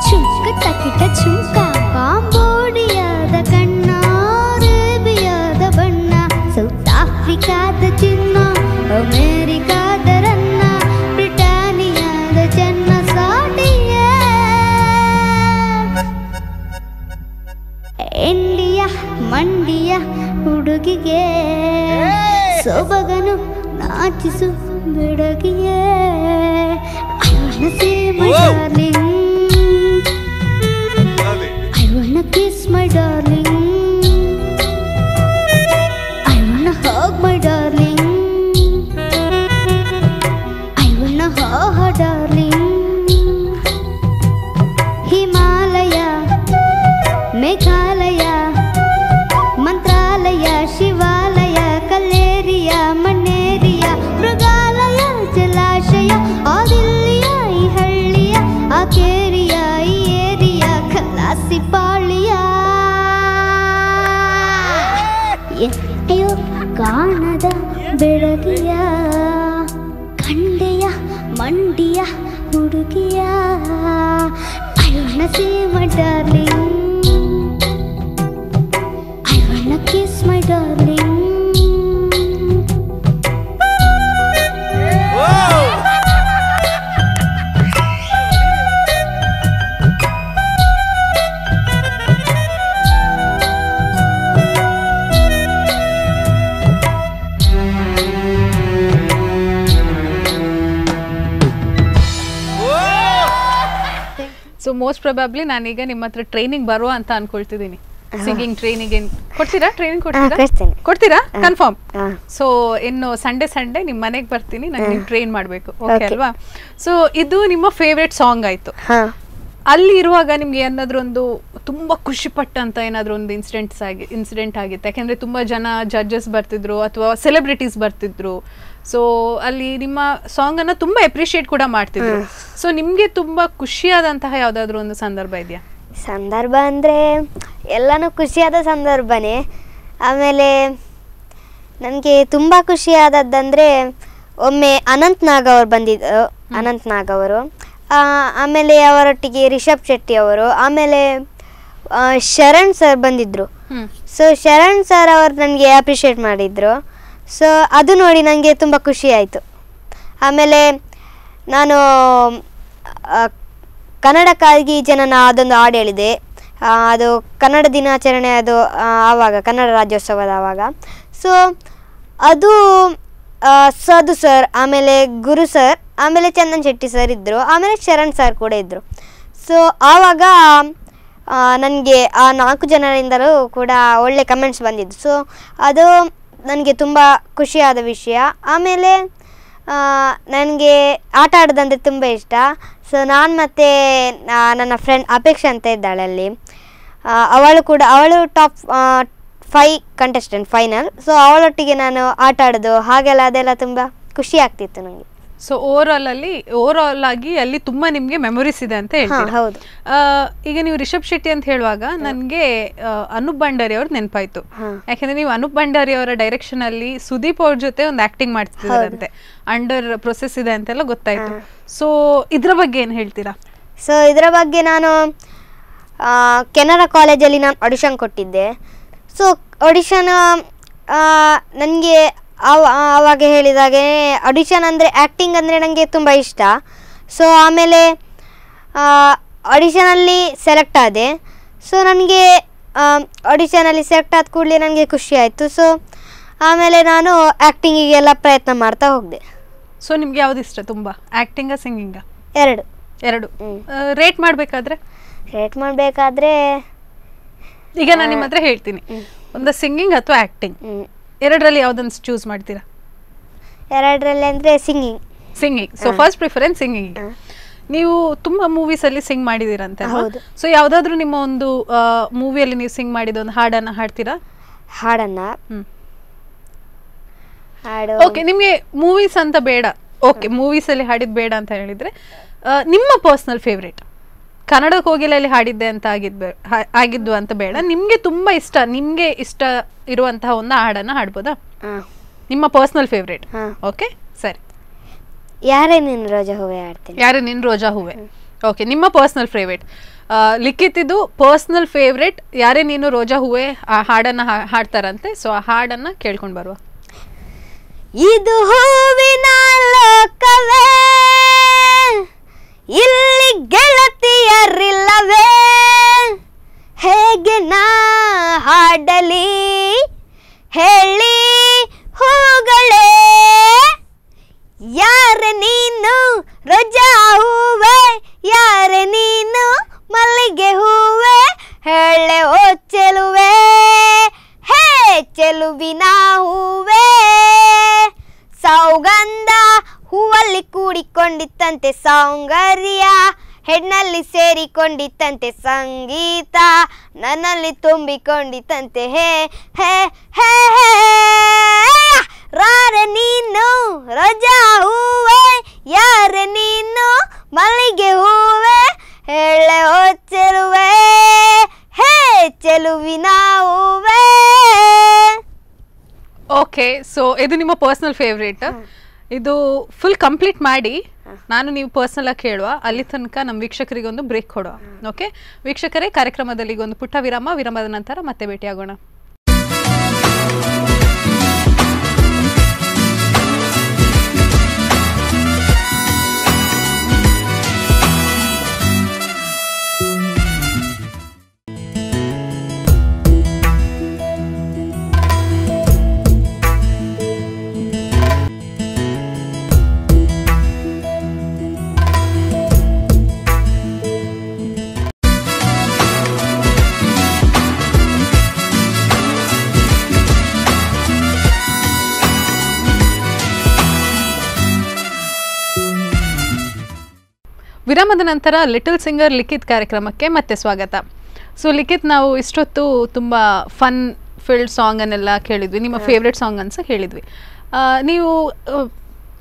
ಚುಂಕ ಟಕಿಟ ಚುಂಕ ಕಾಂಬೋಡಿಯಾದ ಕಣ್ಣ ಅರೇಬಿಯಾದ ಬಣ್ಣ south ಆಫ್ರಿಕಾದ ಚಿನ್ನ ಅಮೇರಿಕಾದ ರನ್ನ ಬ್ರಿಟಾನಿಯಾದ ಚೆನ್ನ ಸಾಟಿಯ ಇಂಡಿಯಾ ಮಂಡಿಯ ಹುಡುಗಿಗೆ ಸೊಬಗನು ನಾಚಿಸು ಬೆಡಗಿಯೇ I wanna see my darling I wanna kiss my darling I wanna hug my darling I wanna hug her darling Himalaya Meghalaya ಮಂತ್ರಾಲಯ ಶಿವಾಲಯ ಕಲ್ಲೇರಿಯ ಮಣ್ಣೇರಿಯ ಮೃಗಾಲಯ ಜಲಾಶಯ ಆ ದಿಲ್ಲಿಯ ಈ ಹಳ್ಳಿಯ ಆ ಕೇರಿಯ ಈ ಏರಿಯ ಖಲಾಸಿ ಪಾಳಿಯ ಎಷ್ಟೆಯೋ ಕಾಣದ ಬೆಳಗಿಯ ಕಂಡೆಯ ಮಂಡಿಯ ಹುಡುಗಿಯ I wanna see my darling I wanna kiss my darling so most probably ನಾನೀಗ ನಿಮ್ಮ ಹತ್ರ ಟ್ರೈನಿಂಗ್ ಬರುವ ಅಂತ ಅನ್ಕೊಳ್ತಿದ್ದೀನಿ. ಸಿಂಗಿಂಗ್ ಟ್ರೈನಿಂಗ್ ಕೊಡ್ತೀರಾ? ಟ್ರೈನಿಂಗ್ ಕೊಡ್ತೀರಾ? ಕನ್ಫರ್ಮ್. ಸೊ ಇನ್ನು ಸಂಡೇ ನಿಮ್ಮ ಮನೆಗೆ ಬರ್ತೀನಿ, ನಂಗೆ ಟ್ರೈನ್ ಮಾಡಬೇಕು. ಓಕೆ ಅಲ್ವಾ? ಸೊ ಇದು ನಿಮ್ಮ ಫೇವ್ರೆಟ್ ಸಾಂಗ್ ಆಯ್ತು. ಅಲ್ಲಿ ಇರುವಾಗ ನಿಮ್ಗೆ ಏನಾದ್ರೂ ಒಂದು ತುಂಬಾ ಖುಷಿ ಪಟ್ಟಂತ ಏನಾದ್ರೂ ಒಂದು ಇನ್ಸಿಡೆಂಟ್ ಆಗಿತ್ತು? ಯಾಕೆಂದ್ರೆ ತುಂಬಾ ಜನ ಜಡ್ಜಸ್ ಬರ್ತಿದ್ರು ಅಥವಾ ಸೆಲೆಬ್ರಿಟೀಸ್ ಬರ್ತಿದ್ರು. ಸೊ ಅಲ್ಲಿ ನಿಮ್ಮ ಸಾಂಗ್ ಅನ್ನ ತುಂಬಾ ಅಪ್ರಿಶಿಯೇಟ್ ಕೂಡ ಮಾಡ್ತಿದ್ರು. ಸೊ ನಿಮ್ಗೆ ತುಂಬಾ ಖುಷಿಯಾದಂತಹ ಯಾವ್ದಾದ್ರು ಒಂದು ಸಂದರ್ಭ ಇದೆಯಾ? ಸಂದರ್ಭ ಅಂದರೆ ಎಲ್ಲನೂ ಖುಷಿಯಾದ ಸಂದರ್ಭನೇ. ಆಮೇಲೆ ನನಗೆ ತುಂಬ ಖುಷಿಯಾದದ್ದಂದರೆ ಒಮ್ಮೆ ಅನಂತ್ ನಾಗ್ ಅವರು ಬಂದಿದ್ದರು. ಅನಂತ್ ನಾಗ್ ಅವರು, ಆಮೇಲೆ ಅವರೊಟ್ಟಿಗೆ ರಿಷಬ್ ಶೆಟ್ಟಿ ಅವರು, ಆಮೇಲೆ ಶರಣ್ ಸರ್ ಬಂದಿದ್ದರು. ಸೊ ಶರಣ್ ಸರ್ ಅವರು ನನಗೆ ಅಪ್ರಿಷಿಯೇಟ್ ಮಾಡಿದರು. ಸೊ ಅದು ನೋಡಿ ನನಗೆ ತುಂಬ ಖುಷಿ ಆಯಿತು. ಆಮೇಲೆ ನಾನು ಕನ್ನಡಕ್ಕಾಗಿ ಜನನ ಅದೊಂದು ಹಾಡು ಹೇಳಿದೆ. ಅದು ಕನ್ನಡ ದಿನಾಚರಣೆ, ಅದು ಆವಾಗ ಕನ್ನಡ ರಾಜ್ಯೋತ್ಸವದ ಆವಾಗ. ಸೊ ಅದು ಸಾಧು ಸರ್, ಆಮೇಲೆ ಗುರು ಸರ್, ಆಮೇಲೆ ಚಂದನ್ ಶೆಟ್ಟಿ ಸರ್ ಇದ್ದರು, ಆಮೇಲೆ ಶರಣ್ ಸರ್ ಕೂಡ ಇದ್ದರು. ಸೊ ಆವಾಗ ನನಗೆ ಆ 4 ಜನರಿಂದಲೂ ಕೂಡ ಒಳ್ಳೆ ಕಮೆಂಟ್ಸ್ ಬಂದಿದ್ದು. ಸೊ ಅದು ನನಗೆ ತುಂಬ ಖುಷಿಯಾದ ವಿಷಯ. ಆಮೇಲೆ ನನಗೆ ಆಟ ಆಡೋದಂದರೆ ತುಂಬ ಇಷ್ಟ. ಸೊ ನಾನು ಮತ್ತು ನನ್ನ ಫ್ರೆಂಡ್ ಅಪೇಕ್ಷಾ ಅಂತ ಇದ್ದಾಳೆ ಅಲ್ಲಿ, ಅವಳು ಟಾಪ್ 5 ಕಂಟೆಸ್ಟೆಂಟ್ ಫೈನಲ್. ಸೊ ಅವಳೊಟ್ಟಿಗೆ ನಾನು ಆಟ ಆಡೋದು ಹಾಗೆಲ್ಲ ಅದೆಲ್ಲ ತುಂಬ ಖುಷಿ ಆಗ್ತಿತ್ತು ನನಗೆ. ಸೊ ಓವರ್ ಆಗಿ ಅಲ್ಲಿ ತುಂಬಾ ನಿಮ್ಗೆ ಮೆಮೊರೀಸ್ ಇದೆ ಅಂತ ಹೇಳ್ತೀರಾ? ಹೌದು. ಈಗ ನೀವು ರಿಷಬ್ ಶೆಟ್ಟಿ ಅಂತ ಹೇಳುವಾಗ ನನಗೆ ಅನೂಪ್ ಭಂಡಾರಿ ಅವ್ರ ನೆನಪಾಯ್ತು. ಯಾಕಂದ್ರೆ ನೀವು ಅನೂಪ್ ಭಂಡಾರಿ ಅವರ ಡೈರೆಕ್ಷನ್ ಅಲ್ಲಿ ಸುದೀಪ್ ಅವ್ರ ಜೊತೆ ಒಂದು ಆಕ್ಟಿಂಗ್ ಮಾಡ್ತಿದ್ರಂತೆ, ಅಂಡರ್ ಪ್ರೊಸೆಸ್ ಇದೆ ಅಂತೆಲ್ಲ ಗೊತ್ತಾಯ್ತು. ಸೊ ಇದ್ರ ಬಗ್ಗೆ ಏನು ಹೇಳ್ತೀರಾ? ಸೊ ಇದರ ಬಗ್ಗೆ ನಾನು ಕೆನರಾ ಕಾಲೇಜಲ್ಲಿ ನಾನು ಆಡಿಷನ್ ಕೊಟ್ಟಿದ್ದೆ. ಸೊ ಆಡಿಷನ್ ನನಗೆ ಆವಾಗ ಹೇಳಿದಾಗೆ ಆಡಿಷನ್ ಅಂದರೆ ಆ್ಯಕ್ಟಿಂಗ್ ಅಂದರೆ ನನಗೆ ತುಂಬ ಇಷ್ಟ. ಸೊ ಆಮೇಲೆ ಆಡಿಷನಲ್ಲಿ ಸೆಲೆಕ್ಟ್ ಆದೆ. ಸೊ ನನಗೆ ಆಡಿಷನಲ್ಲಿ ಸೆಲೆಕ್ಟ್ ಆದ ಕೂಡಲೇ ನನಗೆ ಖುಷಿ ಆಯಿತು. ಸೊ ಆಮೇಲೆ ನಾನು ಆ್ಯಕ್ಟಿಂಗಿಗೆಲ್ಲ ಪ್ರಯತ್ನ ಮಾಡ್ತಾ ಹೋಗಿದೆ. ಸೊ ನಿಮ್ಗೆ ಯಾವ್ದು ಇಷ್ಟ ತುಂಬ, ಆ್ಯಕ್ಟಿಂಗಾ ಸಿಂಗಿಂಗಾ? ಎರಡು. ರೇಟ್ ಮಾಡಬೇಕಾದ್ರೆ ಈಗ ನಾನು ನಿಮ್ಮ ಹತ್ರ ಹೇಳ್ತೀನಿ, ಒಂದು ಸಿಂಗಿಂಗ್ ಅಥವಾ ಆ್ಯಕ್ಟಿಂಗ್, ಎರಡರಲ್ಲಿ ಯಾವ್ದನ್ನು ಚೂಸ್ ಮಾಡ್ತೀರಾ? ಎರಡರಲ್ಲಿ ಅಂದರೆ singing. So first preference singing. ನೀವು ತುಂಬಾ ಮೂವೀಸ್ ಅಲ್ಲಿ ಸಿಂಗ್ ಮಾಡಿದಿರಂತೆ. ಸೊ ಯಾವ್ದಾದ್ರು ನಿಮ್ಮ ಒಂದು ಮೂವಿಯಲ್ಲಿ ನೀವು ಸಿಂಗ್ ಮಾಡಿದ ಒಂದು ಹಾಡನ್ನ ಹಾಡ್ತೀರಾ? ಓಕೆ, ನಿಮ್ಗೆ ಮೂವೀಸ್ ಅಂತ ಬೇಡ, ಓಕೆ ಮೂವೀಸ್ ಅಲ್ಲಿ ಹಾಡಿದ್ ಬೇಡ ಅಂತ ಹೇಳಿದ್ರೆ ನಿಮ್ಮ ಪರ್ಸನಲ್ ಫೇವ್ರೇಟ್ ಕನ್ನಡ ಕೋಗಿಲೆಯಲ್ಲಿ ಹಾಡಿದ್ದೆ ಅಂತ ಆಗಿದ್ದು ಅಂತ ಬೇಡ, ನಿಮ್ಗೆ ತುಂಬಾ ಇಷ್ಟ, ನಿಮ್ಗೆ ಇಷ್ಟ ಇರುವಂತಹ ಒಂದು ಹಾಡನ್ನ ಹಾಡ್ಬೋದಾ? ನಿಮ್ಮ ಪರ್ಸನಲ್ ಫೇವ್ರೇಟ್. ಓಕೆ ಸರಿ, ಯಾರೇ ನೀನು ರೋಜಾ ಹೂವೆ ಹಾಡ್ತೀನಿ. ಯಾರೇ ನೀನು ರೋಜಾ ಹೂವೆ. ಓಕೆ, ನಿಮ್ಮ ಪರ್ಸನಲ್ ಫೇವ್ರೇಟ್. ಲಿಖಿತ್ ಇದು ಪರ್ಸನಲ್ ಫೇವ್ರೇಟ್ ಯಾರೇ ನೀನು ರೋಜಾ ಹೂವೆ ಆ ಹಾಡನ್ನ ಹಾಡ್ತಾರಂತೆ. ಸೊ ಆ ಹಾಡನ್ನ ಕೇಳ್ಕೊಂಡು ಬರುವ. ಇದು ಹೂವಿನ ಲೋಕವೇ, ಇಲ್ಲಿ ಗೆಳತಿಯರಿಲ್ಲವೇ, ಹೇಗೆ ನಾ ಹಾಡಲಿ ಹೇಳಿ ಹೂಗಳೇ, ಯಾರೆ ನೀನು ರೋಜಾ ಹೂವೆ, ಯಾರೆ ನೀನು ಮಲ್ಲಿಗೆ ಹೂವೆ, ಹೇಳೆ ಓ ಚೆಲುವೆ, ಹೇ ಚೆಲುವಿನ ಹೂವೆ, ಸೌಗಂಧ ಹೂವಲ್ಲಿ ಕೂಡಿಕೊಂಡಿತ್ತಂತೆ ಸೌಂದರ್ಯ, ಹೆಣ್ಣಲ್ಲಿ ಸೇರಿಕೊಂಡಿತ್ತಂತೆ ಸಂಗೀತ, ನನ್ನಲ್ಲಿ ತುಂಬಿಕೊಂಡಿತ್ತಂತೆ ಹೇ ಹೇ ಹೇ ಹೇ, ರಾರೆ ನೀನು ರೋಜಾ ಹೂವೆ, ಯಾರೆ ನೀನು ಮಲ್ಲಿಗೆ ಹೂವೆ, ಹೇಳೆ ಓ ಚೆಲುವೆ, ಹೇ ಚೆಲುವಿನ ಹೂವೆ. ಓಕೆ, ಸೊ ಇದು ನಿಮ್ಮ ಪರ್ಸನಲ್ ಫೇವ್ರೇಟ್. ಇದು ಫುಲ್ ಕಂಪ್ಲೀಟ್ ಮಾಡಿ ನಾನು ನೀವು ಪರ್ಸನಲ್ ಆಗಿ ಕೇಳುವ, ಅಲ್ಲಿ ತನಕ ನಮ್ಮ ವೀಕ್ಷಕರಿಗೆ ಒಂದು ಬ್ರೇಕ್ ಕೊಡುವ. ಓಕೆ ವೀಕ್ಷಕರೇ, ಕಾರ್ಯಕ್ರಮದಲ್ಲಿ ಒಂದು ಪುಟ್ಟ ವಿರಾಮದ ನಂತರ ಮತ್ತೆ ಭೇಟಿಯಾಗೋಣ. ವಿರಾಮದ ನಂತರ ಲಿಟಲ್ ಸಿಂಗರ್ ಲಿಖಿತ್ ಕಾರ್ಯಕ್ರಮಕ್ಕೆ ಮತ್ತೆ ಸ್ವಾಗತ. ಸೊ ಲಿಖಿತ್, ನಾವು ಇಷ್ಟೊತ್ತು ತುಂಬ ಫನ್ ಫಿಲ್ಡ್ ಸಾಂಗನ್ನೆಲ್ಲ ಕೇಳಿದ್ವಿ, ನಿಮ್ಮ ಫೇವ್ರೆಟ್ ಸಾಂಗ್ ಅನ್ಸ ಹೇಳಿದ್ವಿ. ನೀವು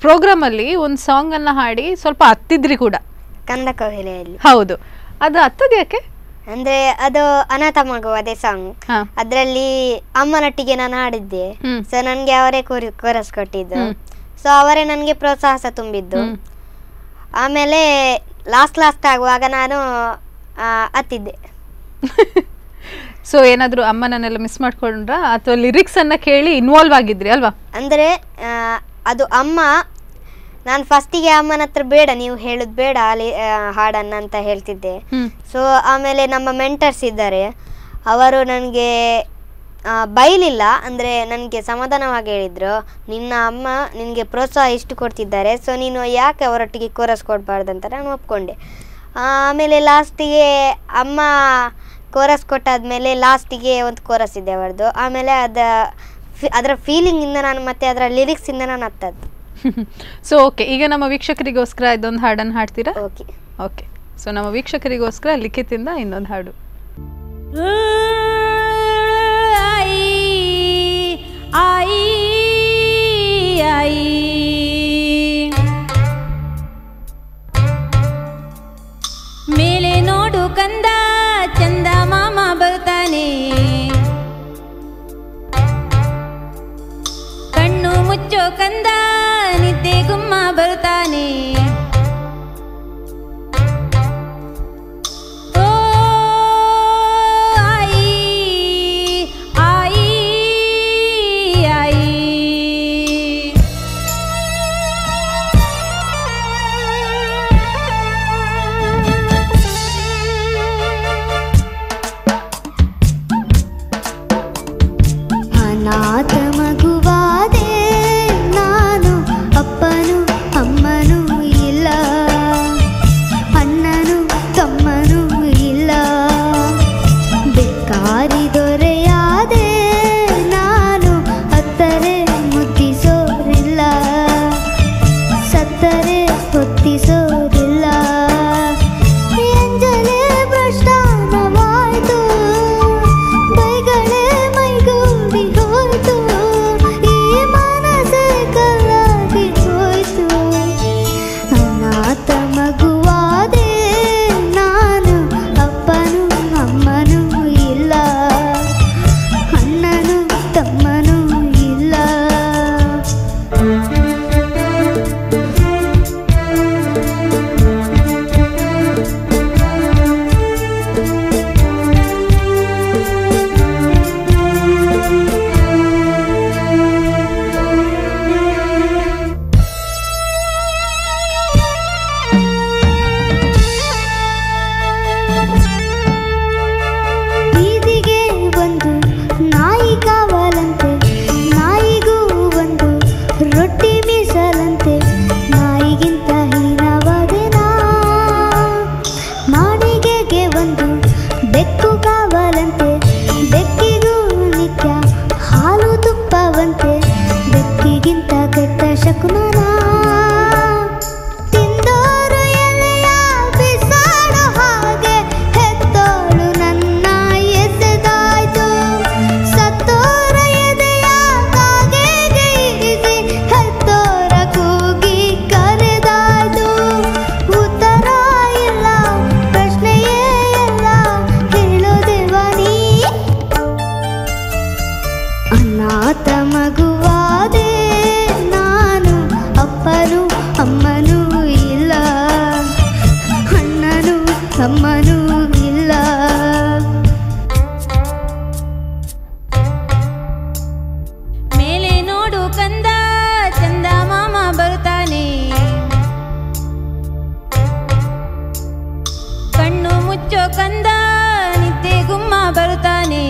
ಪ್ರೋಗ್ರಾಮಲ್ಲಿ ಒಂದು ಸಾಂಗನ್ನು ಹಾಡಿ ಸ್ವಲ್ಪ ಹತ್ತಿದ್ರಿ ಕೂಡ, ಕನ್ನಡ ಕೋಗಿಲೆಯಲ್ಲಿ. ಹೌದು, ಅದು ಹತ್ತದ ಯಾಕೆ? ಅಂದ್ರೆ ಅದು ಅನಾಥ ಮಗು ಅದೇ ಸಾಂಗ್, ಅದ್ರಲ್ಲಿ ಅಮ್ಮನೊಟ್ಟಿಗೆ ನಾನು ಹಾಡಿದ್ದೆ. ಸೊ ನನ್ಗೆ ಅವರೇ ಕೋರಸ್ ಕೊಟ್ಟಿದ್ದು, ಸೊ ಅವರೇ ನನಗೆ ಪ್ರೋತ್ಸಾಹ ತುಂಬಿದ್ದು. ಆಮೇಲೆ ಲಾಸ್ಟ್ ಆಗುವಾಗ ನಾನು ಹತ್ತಿದ್ದೆ. ಸೊ ಏನಾದ್ರು ಅಮ್ಮನನ್ನೆಲ್ಲ ಮಿಸ್ ಮಾಡ್ಕೊಂಡ್ರ ಅಥವಾ ಲಿರಿಕ್ಸ್ ಅನ್ನ ಕೇಳಿ ಇನ್ವಾಲ್ವ್ ಆಗಿದ್ರಿ ಅಲ್ವಾ? ಅಂದ್ರೆ ಅದು ಅಮ್ಮ, ನಾನು ಫಸ್ಟಿಗೆ ಅಮ್ಮನ ಹತ್ರ ಬೇಡ ನೀವು ಹೇಳುದು ಬೇಡ ಹಾಡನ್ನ ಅಂತ ಹೇಳ್ತಿದ್ದೆ. ಸೊ ಆಮೇಲೆ ನಮ್ಮ ಮೆಂಟರ್ಸ್ ಇದ್ದಾರೆ, ಅವರು ನನಗೆ ಬೈಲಿಲ್ಲ, ಅಂದರೆ ನನಗೆ ಸಮಾಧಾನವಾಗಿ ಹೇಳಿದರು, ನಿನ್ನ ಅಮ್ಮ ನಿನಗೆ ಪ್ರೋತ್ಸಾಹ ಇಷ್ಟು ಕೊಡ್ತಿದ್ದಾರೆ, ಸೊ ನೀನು ಯಾಕೆ ಅವರೊಟ್ಟಿಗೆ ಕೋರಸ್ ಕೊಡಬಾರ್ದಂತ ನಾನು ಒಪ್ಕೊಂಡೆ. ಆಮೇಲೆ ಲಾಸ್ಟಿಗೆ ಅಮ್ಮ ಕೋರಸ್ ಕೊಟ್ಟಾದ್ಮೇಲೆ ಲಾಸ್ಟಿಗೆ ಒಂದು ಕೋರಸ್ ಇದೆ ಅವರದ್ದು. ಆಮೇಲೆ ಅದರ ಫೀಲಿಂಗಿಂದ ನಾನು ಮತ್ತೆ ಅದರ ಲಿರಿಕ್ಸಿಂದ ನಾನು ಹತ್ತದ್ದು. ಸೊ ಓಕೆ, ಈಗ ನಮ್ಮ ವೀಕ್ಷಕರಿಗೋಸ್ಕರ ಇದೊಂದು ಹಾಡನ್ನು ಹಾಡ್ತೀರಾ? ಓಕೆ ಓಕೆ, ಸೊ ನಮ್ಮ ವೀಕ್ಷಕರಿಗೋಸ್ಕರ ಲಿಖಿತಿಂದ ಇನ್ನೊಂದು ಹಾಡು. ಮೇಲೆ ನೋಡು ಕಂದ, ಚಂದ ಮಾಮ ಬರ್ತಾನೆ, ಕಣ್ಣು ಮುಚ್ಚೋ ಕಂದ, ನಿದ್ದೆ ಗುಮ್ಮ ಬರ್ತಾನೆ, ಅನಾಥ ಮಗುವಾದೆ ನಾನು, ಅಪ್ಪನು ಅಮ್ಮನು ಅಣ್ಣನು ಅಮ್ಮನೂ ಇಲ್ಲ, ಅಣ್ಣನು ಅಮ್ಮನೂ ಇಲ್ಲ. ಮೇಲೆ ನೋಡು ಕಂದ ಚಂದ ಮಾಮ ಬರುತ್ತಾನೆ, ಕಣ್ಣು ಮುಚ್ಚೋ ಕಂದ ನಿದ್ದೆ ಗುಮ್ಮ ಬರುತ್ತಾನೆ.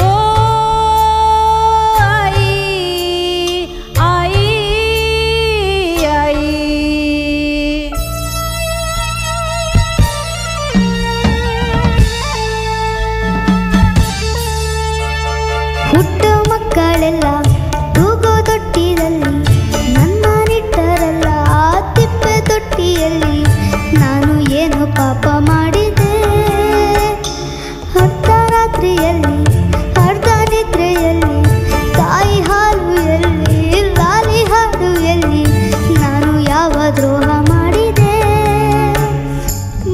ಓ ಆಯಿ ಆಯಿ ಆಯಿ. ಹುಟ್ಟೋ ಮಕ್ಕಳೆಲ್ಲ ತೂಗೋ ತೊಟ್ಟಿಲಲ್ಲಿ, ನನ್ನ ನಿಟ್ಟರಲ್ಲ ಆ ತಿಪ್ಪೆ ತೊಟ್ಟಿಯಲ್ಲಿ. ನಾನು ಏನು ಪಾಪ ಮಾಡಿದೆ, ಅರ್ಧ ರಾತ್ರಿಯಲ್ಲಿ ಅರ್ಧ ನಿದ್ರೆಯಲ್ಲಿ, ತಾಯಿ ಹಾಲು ಎಲ್ಲಿ ಲಾಲಿ ಹಾಲು ಎಲ್ಲಿ, ನಾನು ಯಾವ ದ್ರೋಹ ಮಾಡಿದೆ.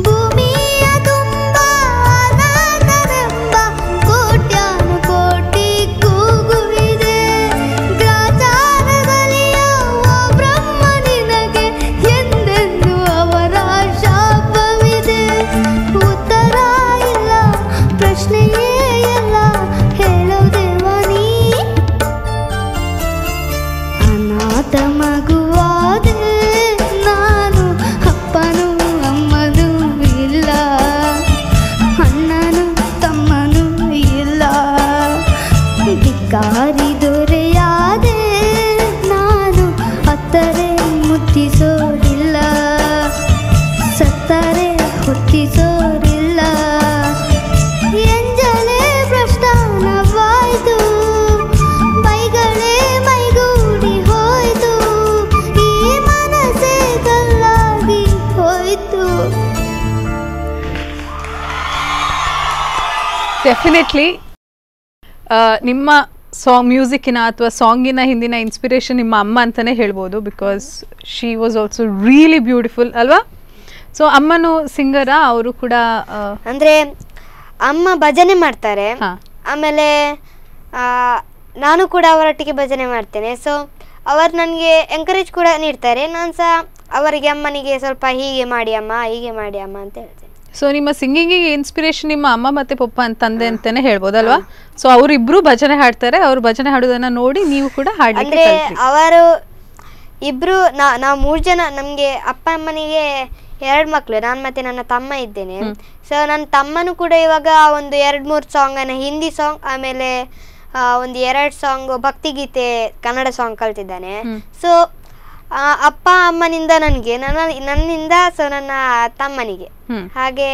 ಭೂಮಿಯ ತುಂಬ ಅನಾಥರೆಂಬ ಕೋಟ್ಯಾನು ಕೋಟಿ ಕೂಗು ಇದೆ. ಗ್ರಾಚಾರದಲ್ಲಿಯೋ ಓ ಬ್ರಹ್ಮ ನಿನಗೆ ಎಂದೆಂದು ಅವರ ಶಾಪವಿದೆ. ಉತ್ತರ ಇಲ್ಲ, ಪ್ರಶ್ನೆಯೇ ಇಲ್ಲ, ಹೇಳೋ ದೇವ ನೀ. ಅನಾಥ ಮಗುವಾದೆ ನಾನು, ಅಪ್ಪನೂ ಅಮ್ಮನೂ ಇಲ್ಲ, ಅಣ್ಣನೂ ತಮ್ಮನೂ ಇಲ್ಲ. ಧಿಕ್ಕಾರಿ ದೊರೆಯಾದೆ ನಾನು, ಅತ್ತರೆ ಮುತ್ತಿಸೋರಿಲ್ಲ, ಸತ್ತರೆ ಹುಟ್ಟಿಸೋರಿಲ್ಲ. ಎಂಜಲೇ ಭ್ರಷ್ಟಾನವಾಯ್ತು, ಬೈಗಳೇ ಮೈಗೂಡಿ ಹೋಯ್ತು, ಈ ಮನಸ್ಸೇ ಕಲ್ಲಾಗಿ ಹೋಯ್ತು. ಡೆಫಿನೆಟ್ಲಿ ನಿಮ್ಮ ಮ್ಯೂಸಿಕ್ಕಿನ ಅಥವಾ ಸಾಂಗಿನ ಹಿಂದಿನ ಇನ್ಸ್ಪಿರೇಷನ್ ನಿಮ್ಮ ಅಮ್ಮ ಅಂತಲೇ ಹೇಳ್ಬೋದು, because she was also really beautiful ಅಲ್ವಾ? ಸೊ ಅಮ್ಮನು ಸಿಂಗರಾ? ಅವರು ಕೂಡ ಅಂದರೆ ಅಮ್ಮ ಭಜನೆ ಮಾಡ್ತಾರೆ, ಹಾ. ಆಮೇಲೆ ನಾನು ಕೂಡ ಅವರೊಟ್ಟಿಗೆ ಭಜನೆ ಮಾಡ್ತೇನೆ. ಸೊ ಅವರು ನನಗೆ ಎಂಕರೇಜ್ ಕೂಡ ನೀಡ್ತಾರೆ. ನಾನು ಸಹ ಅವರಿಗೆ ಅಮ್ಮನಿಗೆ ಸ್ವಲ್ಪ ಹೀಗೆ ಮಾಡಿ ಅಮ್ಮ, ಹೀಗೆ ಮಾಡಿ ಅಮ್ಮ ಅಂತ ಹೇಳ್ತೇನೆ. ಸೊ ನಿಮ್ಮ ಸಿಂಗಿಂಗಿಗೆ ಇನ್ಸ್ಪಿರೇಷನ್ ನಿಮ್ಮ ಅಮ್ಮ ಮತ್ತೆ ಪಪ್ಪ ತಂದೆ ಅಂತಾನೆ ಹೇಳ್ಬೋದಲ್ವಾ? ಸೊ ಅವರಿಬ್ರು ಭಜನೆ ಹಾಡ್ತಾರೆ, ಅವ್ರು ಭಜನೆ ಹಾಡೋದನ್ನ ನೋಡಿ ನೀವು ಕೂಡ ಹಾಡ್ಲಿಕ್ಕೆ ಅಂದರೆ ಕಲ್ತ್ರಿ. ಅವರು ಇಬ್ರು ನಾವು 3 ಜನ, ನಮಗೆ ಅಪ್ಪ ಅಮ್ಮನಿಗೆ 2 ಮಕ್ಕಳು, ನಾನು ಮತ್ತೆ ನನ್ನ ತಮ್ಮ ಇದ್ದೇನೆ. ಸೊ ನನ್ನ ತಮ್ಮನು ಕೂಡ ಇವಾಗ ಒಂದು 2-3 ಸಾಂಗನ್ನು ಹಿಂದಿ ಸಾಂಗ್, ಆಮೇಲೆ ಒಂದು 2 ಸಾಂಗ್ ಭಕ್ತಿಗೀತೆ ಕನ್ನಡ ಸಾಂಗ್ ಕಲ್ತಿದ್ದಾನೆ. ಸೊ ಅಪ್ಪ ಅಮ್ಮನಿಂದ ನನಗೆ, ನನ್ನಿಂದ ಸೊ ನನ್ನ ತಮ್ಮನಿಗೆ ಹಾಗೆ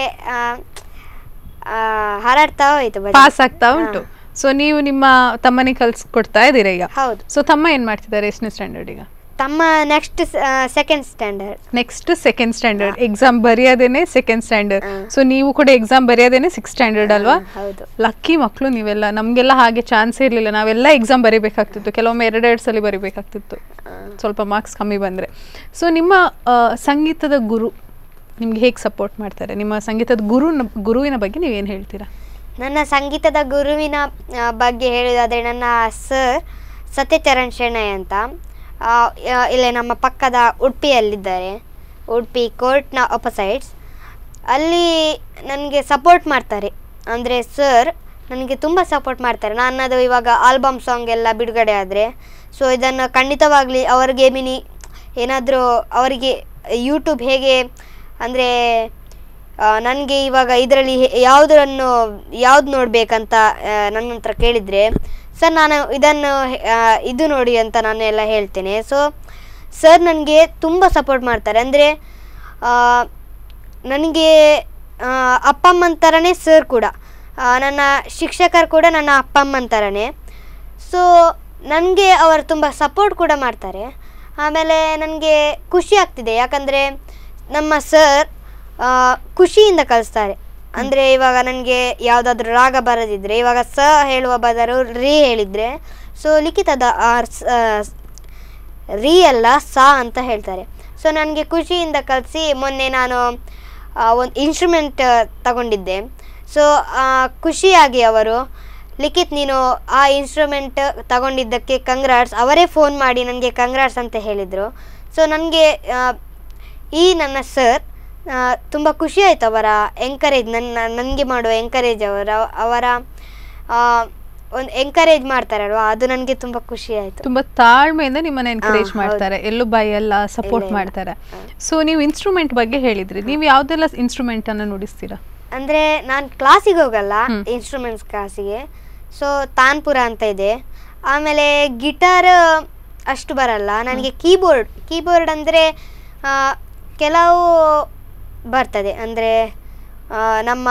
ಹಾರಾಡ್ತಾ ಹೋಯ್ತು, ಪಾಸ್ ಆಗ್ತಾ ಉಂಟು. ಸೊ ನೀವು ನಿಮ್ಮ ತಮ್ಮನಿಗೆ ಕಲ್ಸ್ಕೊಡ್ತಾ ಇದ್ದೀರಾ ಈಗ? ಹೌದು. ಸೊ ತಮ್ಮ ಏನ್ ಮಾಡ್ತಿದ್ದಾರೆ? ಎಷ್ಟನೇ ಸ್ಟ್ಯಾಂಡರ್ಡ್ ಈಗ? ತಮ್ಮ next second standard. Next second standard, exam ಬರೆಯೋದೇನೆ ಸೆಕೆಂಡ್ ಸ್ಟ್ಯಾಂಡರ್ಡ್. ಸೊ ನೀವು ಕೂಡ ಎಕ್ಸಾಮ್ ಬರೆಯೋದೇನೆ 6th ಸ್ಟ್ಯಾಂಡರ್ಡ್ ಅಲ್ವಾ? ಹೌದು. ಲಕ್ಕಿ ಮಕ್ಕಳು ನೀವೆಲ್ಲ. ನಮಗೆಲ್ಲ ಹಾಗೆ ಚಾನ್ಸ್ ಇರಲಿಲ್ಲ, ನಾವೆಲ್ಲ ಎಕ್ಸಾಮ್ ಬರೀಬೇಕಾಗ್ತಿತ್ತು, ಕೆಲವೊಮ್ಮೆ 2 ಸಲ ಬರೀಬೇಕಾಗ್ತಿತ್ತು, ಸ್ವಲ್ಪ ಮಾರ್ಕ್ಸ್ ಕಮ್ಮಿ ಬಂದರೆ. ಸೊ ನಿಮ್ಮ ಸಂಗೀತದ ಗುರು ನಿಮ್ಗೆ ಹೇಗೆ ಸಪೋರ್ಟ್ ಮಾಡ್ತಾರೆ? ನಿಮ್ಮ ಸಂಗೀತದ ಗುರುವಿನ ಬಗ್ಗೆ ನೀವೇನು ಹೇಳ್ತೀರಾ? ನನ್ನ ಸಂಗೀತದ ಗುರುವಿನ ಬಗ್ಗೆ ಹೇಳೋದಾದರೆ ನನ್ನ ಸರ್ ಸತ್ಯಚರಣ್ ಶೆಣೈ ಅಂತ, ಇಲ್ಲೇ ನಮ್ಮ ಪಕ್ಕದ ಉಡುಪಿಯಲ್ಲಿದ್ದಾರೆ, ಉಡುಪಿ ಕೋರ್ಟ್ನ ಅಪೋಸೈಟ್ಸ್. ಅಲ್ಲಿ ನನಗೆ ಸಪೋರ್ಟ್ ಮಾಡ್ತಾರೆ. ಅಂದರೆ ಸರ್ ನನಗೆ ತುಂಬ ಸಪೋರ್ಟ್ ಮಾಡ್ತಾರೆ. ನನ್ನದು ಇವಾಗ ಆಲ್ಬಮ್ ಸಾಂಗ್ ಎಲ್ಲ ಬಿಡುಗಡೆ ಆದರೆ, ಸೊ ಇದನ್ನು ಖಂಡಿತವಾಗಲಿ ಅವರಿಗೆ ಏನಾದರೂ ಅವರಿಗೆ ಯೂಟ್ಯೂಬ್ ಹೇಗೆ ಅಂದರೆ ನನಗೆ ಇವಾಗ ಇದರಲ್ಲಿ ಯಾವ್ದು ನೋಡಬೇಕಂತ ನನ್ನ ಹತ್ರ ಕೇಳಿದರೆ, ಸರ್ ನಾನು ಇದು ನೋಡಿ ಅಂತ ನಾನು ಎಲ್ಲ ಹೇಳ್ತೇನೆ. ಸೊ ಸರ್ ನನಗೆ ತುಂಬ ಸಪೋರ್ಟ್ ಮಾಡ್ತಾರೆ. ಅಂದರೆ ನನಗೆ ಅಪ್ಪ ಅಮ್ಮನ ಥರನೇ ಸರ್ ಕೂಡ, ನನ್ನ ಶಿಕ್ಷಕರು ಕೂಡ ನನ್ನ ಅಪ್ಪ ಅಮ್ಮನ ಥರನೇ. ಸೊ ನನಗೆ ಅವರು ತುಂಬ ಸಪೋರ್ಟ್ ಕೂಡ ಮಾಡ್ತಾರೆ. ಆಮೇಲೆ ನನಗೆ ಖುಷಿ ಆಗ್ತಿದೆ, ಯಾಕಂದರೆ ನಮ್ಮ ಸರ್ ಖುಷಿಯಿಂದ ಕಲಿಸ್ತಾರೆ. ಅಂದರೆ ಇವಾಗ ನನಗೆ ಯಾವುದಾದ್ರೂ ರಾಗ ಬರದಿದ್ದರೆ, ಇವಾಗ ಸ ಹೇಳುವ ಬದಲು ರೀ ಹೇಳಿದರೆ, ಸೊ ಲಿಖಿತದ ರೀ ಅಲ್ಲ ಸಾ ಅಂತ ಹೇಳ್ತಾರೆ. ಸೊ ನನಗೆ ಖುಷಿಯಿಂದ ಕಲಿಸಿ, ಮೊನ್ನೆ ನಾನು ಒಂದು ಇನ್ಸ್ಟ್ರೂಮೆಂಟ್ ತಗೊಂಡಿದ್ದೆ. ಸೊ ಖುಷಿಯಾಗಿ ಅವರು ಲಿಖಿತ್ ನೀನು ಆ ಇನ್ಸ್ಟ್ರೂಮೆಂಟ್ ತಗೊಂಡಿದ್ದಕ್ಕೆ ಕಂಗ್ರಾಟ್ಸ್, ಅವರೇ ಫೋನ್ ಮಾಡಿ ನನಗೆ ಕಂಗ್ರಾಟ್ಸ್ ಅಂತ ಹೇಳಿದರು. ಸೊ ನನಗೆ ಈ ನನ್ನ ಸರ್ ತುಂಬ ಖುಷಿ ಆಯಿತು. ಅವರ ಎಂಕರೇಜ್, ನನಗೆ ಮಾಡುವ ಎಂಕರೇಜ್, ಅವರ ಒಂದು ಎಂಕರೇಜ್ ಮಾಡ್ತಾರಲ್ವಾ, ಅದು ನನಗೆ ತುಂಬ ಖುಷಿ ಆಯಿತು. ತುಂಬ ತಾಳ್ಮೆಯಿಂದ ನಿಮ್ಮನ್ನ ಎನ್ಕರೇಜ್ ಮಾಡ್ತಾರೆ, ಎಲ್ಲೂ ಎಲ್ಲ ಸಪೋರ್ಟ್ ಮಾಡ್ತಾರೆ. ಸೊ ನೀವು ಇನ್ಸ್ಟ್ರೂಮೆಂಟ್ ಬಗ್ಗೆ ಹೇಳಿದ್ರಿ, ನೀವು ಯಾವುದೆಲ್ಲ ಇನ್ಸ್ಟ್ರೂಮೆಂಟನ್ನು ನುಡಿಸ್ತೀರಾ? ಅಂದರೆ ನಾನು ಕ್ಲಾಸಿಗೆ ಹೋಗಲ್ಲ, ಇನ್ಸ್ಟ್ರೂಮೆಂಟ್ಸ್ ಕ್ಲಾಸಿಗೆ. ಸೊ ತಾನ್ಪುರ ಅಂತ ಇದೆ. ಆಮೇಲೆ ಗಿಟಾರ್ ಅಷ್ಟು ಬರಲ್ಲ ನನಗೆ. ಕೀಬೋರ್ಡ್ ಅಂದರೆ ಕೆಲವು ಬರ್ತದೆ, ಅಂದರೆ ನಮ್ಮ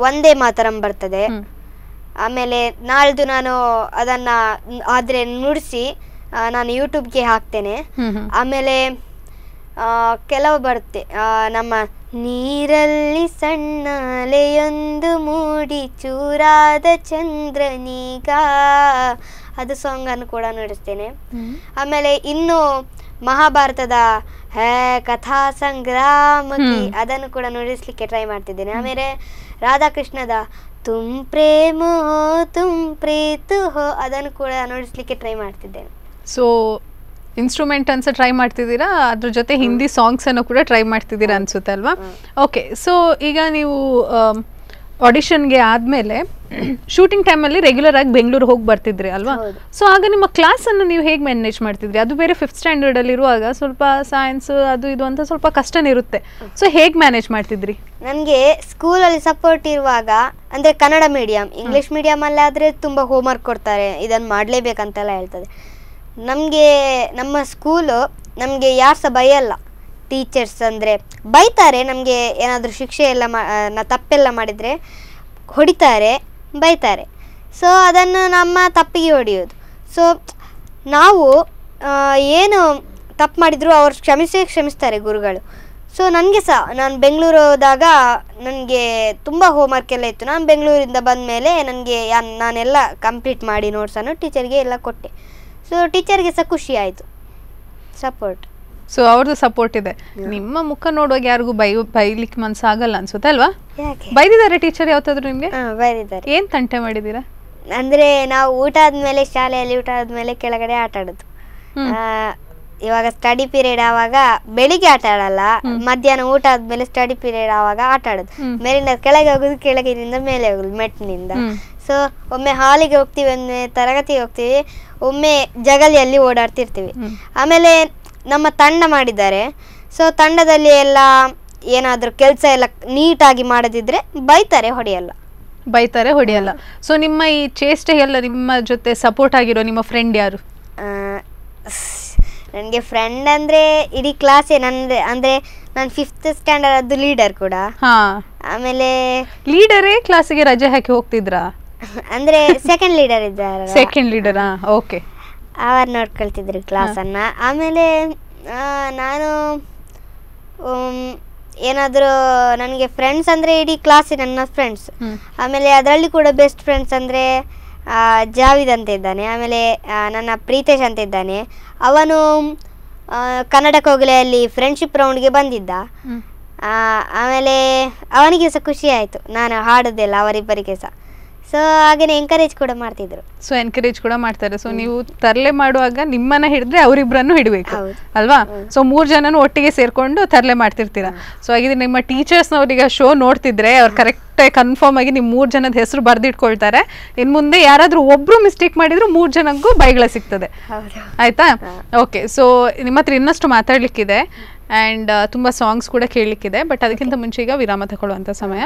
ಒಂದೇ ಮಾತರಂ ಬರ್ತದೆ. ಆಮೇಲೆ ನಾಳ್ದು ನಾನು ಅದನ್ನು ಆದರೆ ನುಡಿಸಿ ನಾನು ಯೂಟ್ಯೂಬ್ಗೆ ಹಾಕ್ತೇನೆ. ಆಮೇಲೆ ಕೆಲವು ಬರುತ್ತೆ, ನಮ್ಮ ನೀರಲ್ಲಿ ಸಣ್ಣ ಅಲೆಯೊಂದು ಮೂಡಿ ಚೂರಾದ ಚಂದ್ರನೀಗ, ಅದು ಸಾಂಗನ್ನು ಕೂಡ ನುಡಿಸ್ತೇನೆ. ಆಮೇಲೆ ಇನ್ನು ಮಹಾಭಾರತದ ಕಥಾ ಸಂಗ್ರಾಮಕಿ ಅದನ್ನು ಕೂಡ ನುಡಿಸ್ಲಿಕ್ಕೆ ಟ್ರೈ ಮಾಡ್ತಿದ್ದೇನೆ. ಆಮೇಲೆ ರಾಧಾಕೃಷ್ಣದ ತುಮ್ ಪ್ರೇಮ ಹೋ ತುಮ್ ಪ್ರೀತು ಹೋ ಅದನ್ನು ಕೂಡ ನುಡಿಸ್ಲಿಕ್ಕೆ ಟ್ರೈ ಮಾಡ್ತಿದ್ದೇನೆ. ಸೊ ಇನ್ಸ್ಟ್ರೂಮೆಂಟ್ ಅನ್ಸ ಟ್ರೈ ಮಾಡ್ತಿದ್ದೀರಾ, ಅದ್ರ ಜೊತೆ ಹಿಂದಿ ಸಾಂಗ್ಸ್ ಅನ್ನು ಕೂಡ ಟ್ರೈ ಮಾಡ್ತಿದ್ದೀರಾ ಅನ್ಸುತ್ತೆ ಅಲ್ವಾ? ಓಕೆ. ಸೊ ಈಗ ನೀವು ಆಡಿಷನ್ಗೆ ಆದಮೇಲೆ ಶೂಟಿಂಗ್ ಟೈಮಲ್ಲಿ ರೆಗ್ಯುಲರ್ ಆಗಿ ಬೆಂಗಳೂರು ಹೋಗಿ ಬರ್ತಿದ್ರಿ ಅಲ್ವಾ? ಸೊ ಆಗ ನಿಮ್ಮ ಕ್ಲಾಸನ್ನು ನೀವು ಹೇಗೆ ಮ್ಯಾನೇಜ್ ಮಾಡ್ತಿದ್ರಿ? ಅದು ಬೇರೆ 5th ಸ್ಟ್ಯಾಂಡರ್ಡಲ್ಲಿ ಇರುವಾಗ ಸ್ವಲ್ಪ ಸೈನ್ಸ್ ಅದು ಇದು ಅಂತ ಸ್ವಲ್ಪ ಕಷ್ಟನೇ ಇರುತ್ತೆ. ಸೊ ಹೇಗೆ ಮ್ಯಾನೇಜ್ ಮಾಡ್ತಿದ್ರಿ? ನನಗೆ ಸ್ಕೂಲಲ್ಲಿ ಸಪೋರ್ಟ್ ಇರುವಾಗ, ಅಂದರೆ ಕನ್ನಡ ಮೀಡಿಯಮ್, ಇಂಗ್ಲೀಷ್ ಮೀಡಿಯಮಲ್ಲಿ ಆದರೆ ತುಂಬ ಹೋಮ್ವರ್ಕ್ ಕೊಡ್ತಾರೆ, ಇದನ್ನು ಮಾಡಲೇಬೇಕಂತೆಲ್ಲ ಹೇಳ್ತದೆ. ನಮಗೆ ನಮ್ಮ ಸ್ಕೂಲು ನಮಗೆ ಯಾರು ಸಹ ಬೈಯಲ್ಲ. ಟೀಚರ್ಸ್ ಅಂದರೆ ಬೈತಾರೆ, ನಮಗೆ ಏನಾದರೂ ಶಿಕ್ಷೆ ಎಲ್ಲ ತಪ್ಪೆಲ್ಲ ಮಾಡಿದರೆ ಹೊಡಿತಾರೆ, ಬೈತಾರೆ. ಸೊ ಅದನ್ನು ನಮ್ಮ ತಪ್ಪಿಗೆ ಹೊಡೆಯೋದು. ಸೊ ನಾವು ಏನು ತಪ್ಪು ಮಾಡಿದರೂ ಅವ್ರು ಕ್ಷಮಿಸ್ತಾರೆ ಗುರುಗಳು. ಸೊ ನನಗೆ ಸಹ ನಾನು ಬೆಂಗಳೂರು ಹೋದಾಗ ನನಗೆ ತುಂಬ ಹೋಮ್ವರ್ಕ್ ಎಲ್ಲ ಇತ್ತು. ನಾನು ಬೆಂಗಳೂರಿಂದ ಬಂದ ಮೇಲೆ ನನಗೆ ನಾನೆಲ್ಲ ಕಂಪ್ಲೀಟ್ ಮಾಡಿ ನೋಟ್ಸನ್ನು ಟೀಚರ್ಗೆ ಎಲ್ಲ ಕೊಟ್ಟೆ. ಸೊ ಟೀಚರ್ಗೆ ಸಹ ಖುಷಿ ಆಯಿತು, ಸಪೋರ್ಟ್. ಸೊ ಅವ್ರದ್ದು ಸಪೋರ್ಟ್ ಇದೆ. ನಿಮ್ಮ ಮುಖ ನೋಡುವಾಗ ಯಾರಿಗೂ ಬೈಲಿಕ್ಕೆ ಮನ್ಸಾಗಲ್ಲ ಅನ್ಸುತ್ತೆ ಅಲ್ವಾ? ಬೈದಿದ್ದಾರೆ ಟೀಚರ್ ಯಾವತ್ತಾದ್ರು ನಿಮಗೆ? ಬೈದಿದ್ದಾರೆ. ಏನು ತಂಟೆ ಮಾಡಿದ್ದೀರಾ? ಅಂದರೆ ನಾವು ಊಟ ಆದಮೇಲೆ, ಶಾಲೆಯಲ್ಲಿ ಊಟ ಆದಮೇಲೆ ಕೆಳಗಡೆ ಆಟ ಆಡೋದು. ಇವಾಗ ಸ್ಟಡಿ ಪೀರಿಯಡ್ ಆವಾಗ ಬೆಳಿಗ್ಗೆ ಆಟ ಆಡಲ್ಲ, ಮಧ್ಯಾಹ್ನ ಊಟ ಆದ್ಮೇಲೆ ಸ್ಟಡಿ ಪೀರಿಯಡ್ ಆವಾಗ ಆಟ ಆಡೋದು. ಮೇಲಿಂದ ಕೆಳಗೆ ಹೋಗೋದು, ಕೆಳಗಿನಿಂದ ಮೇಲೆ ಹೋಗೋದು ಮೆಟ್ಟಿನಿಂದ. ಸೊ ಒಮ್ಮೆ ಹಾಲಿಗೆ ಹೋಗ್ತೀವಿ, ಒಮ್ಮೆ ತರಗತಿಗೆ ಹೋಗ್ತೀವಿ, ಒಮ್ಮೆ ಜಗಲಿಯಲ್ಲಿ ಓಡಾಡ್ತಿರ್ತೀವಿ. ಆಮೇಲೆ ನಮ್ಮ ತಂಡ ಮಾಡಿದ್ದಾರೆ. ಸೊ ತಂಡದಲ್ಲಿ ಎಲ್ಲ ಏನಾದರೂ ಕೆಲಸ ಎಲ್ಲ ನೀಟಾಗಿ ಮಾಡದಿದ್ರೆ ಬೈತಾರೆ, ಹೊಡೆಯಲ್ಲ. ಸೊ ನಿಮ್ಮ ಈ ಚೇಷ್ಟೆಗೆಲ್ಲ ನಿಮ್ಮ ಜೊತೆ ಸಪೋರ್ಟ್ ಆಗಿರೋ ನಿಮ್ಮ ಫ್ರೆಂಡ್ ಯಾರು? ನನಗೆ ಫ್ರೆಂಡ್ ಅಂದರೆ ಇಡೀ ಕ್ಲಾಸೇ ನಂದು. ಅಂದರೆ ನಾನು 5th ಸ್ಟ್ಯಾಂಡರ್ಡ್ ಅದು ಲೀಡರ್ ಕೂಡ. ಆಮೇಲೆ ಲೀಡರೇ ಕ್ಲಾಸಿಗೆ ರಜೆ ಹಾಕಿ ಹೋಗ್ತಿದ್ರಾ? ಅಂದರೆ ಸೆಕೆಂಡ್ ಲೀಡರ್ ಇದ್ದಾರೆ. ಸೆಕೆಂಡ್ ಲೀಡರಾ? ಓಕೆ. ಅವರು ನೋಡ್ಕೊಳ್ತಿದ್ರು ಕ್ಲಾಸನ್ನು. ಆಮೇಲೆ ನಾನು ಏನಾದರೂ ನನಗೆ ಫ್ರೆಂಡ್ಸ್ ಅಂದರೆ ಇಡೀ ಕ್ಲಾಸೇ ನನ್ನ ಫ್ರೆಂಡ್ಸ್. ಆಮೇಲೆ ಅದರಲ್ಲಿ ಕೂಡ ಬೆಸ್ಟ್ ಫ್ರೆಂಡ್ಸ್ ಅಂದರೆ ಜಾವಿದ್ ಅಂತ ಇದ್ದಾನೆ. ಆಮೇಲೆ ನನ್ನ ಪ್ರೀತೇಶ್ ಅಂತ ಇದ್ದಾನೆ. ಅವನು ಕನ್ನಡ ಕೋಗಿಲೆಯಲ್ಲಿ ಫ್ರೆಂಡ್ಶಿಪ್ ರೌಂಡ್ಗೆ ಬಂದಿದ್ದ. ಆಮೇಲೆ ಅವನಿಗೆ ಸಹ ಖುಷಿ ಆಯಿತು ನಾನು ಹಾಡೋದೆಲ್ಲ, ಅವರಿಬ್ಬರಿಗೆ ಸಹ. ಸೊ ಹಾಗೇನೆ ಎಂಕರೇಜ್ ಕೂಡ ಮಾಡ್ತಿದ್ರು. ಸೊ ಎನ್ಕರೇಜ್ ಕೂಡ ಮಾಡ್ತಾರೆ. ಸೊ ನೀವು ತರಲೆ ಮಾಡುವಾಗ ನಿಮ್ಮನ್ನ ಹಿಡಿದ್ರೆ ಅವರಿಬ್ಬರನ್ನು ಹಿಡಬೇಕು ಅಲ್ವಾ? ಸೊ 3 ಜನನು ಒಟ್ಟಿಗೆ ಸೇರ್ಕೊಂಡು ತರಲೆ ಮಾಡ್ತಿರ್ತೀರಾ. ಸೊ ಹಾಗಿದ್ರೆ ನಿಮ್ಮ ಟೀಚರ್ಸ್ನವ್ರಿಗೆ ಶೋ ನೋಡ್ತಿದ್ರೆ ಅವ್ರು ಕರೆಕ್ಟಾಗಿ ಕನ್ಫರ್ಮ್ ಆಗಿ ನಿಮ್ಮ 3 ಜನದ ಹೆಸರು ಬರೆದಿಟ್ಕೊಳ್ತಾರೆ. ಇನ್ನು ಮುಂದೆ ಯಾರಾದರೂ ಒಬ್ರು ಮಿಸ್ಟೇಕ್ ಮಾಡಿದ್ರು 3 ಜನಕ್ಕೂ ಬೈಗಳ ಸಿಗ್ತದೆ, ಆಯ್ತಾ? ಓಕೆ. ಸೊ ನಿಮ್ಮ ಹತ್ರ ಇನ್ನಷ್ಟು ಮಾತಾಡ್ಲಿಕ್ಕಿದೆ ಆ್ಯಂಡ್ ತುಂಬ ಸಾಂಗ್ಸ್ ಕೂಡ ಕೇಳಲಿಕ್ಕಿದೆ. ಬಟ್ ಅದಕ್ಕಿಂತ ಮುಂಚೆ ಈಗ ವಿರಾಮ ತಗೊಳ್ಳುವಂಥ ಸಮಯ.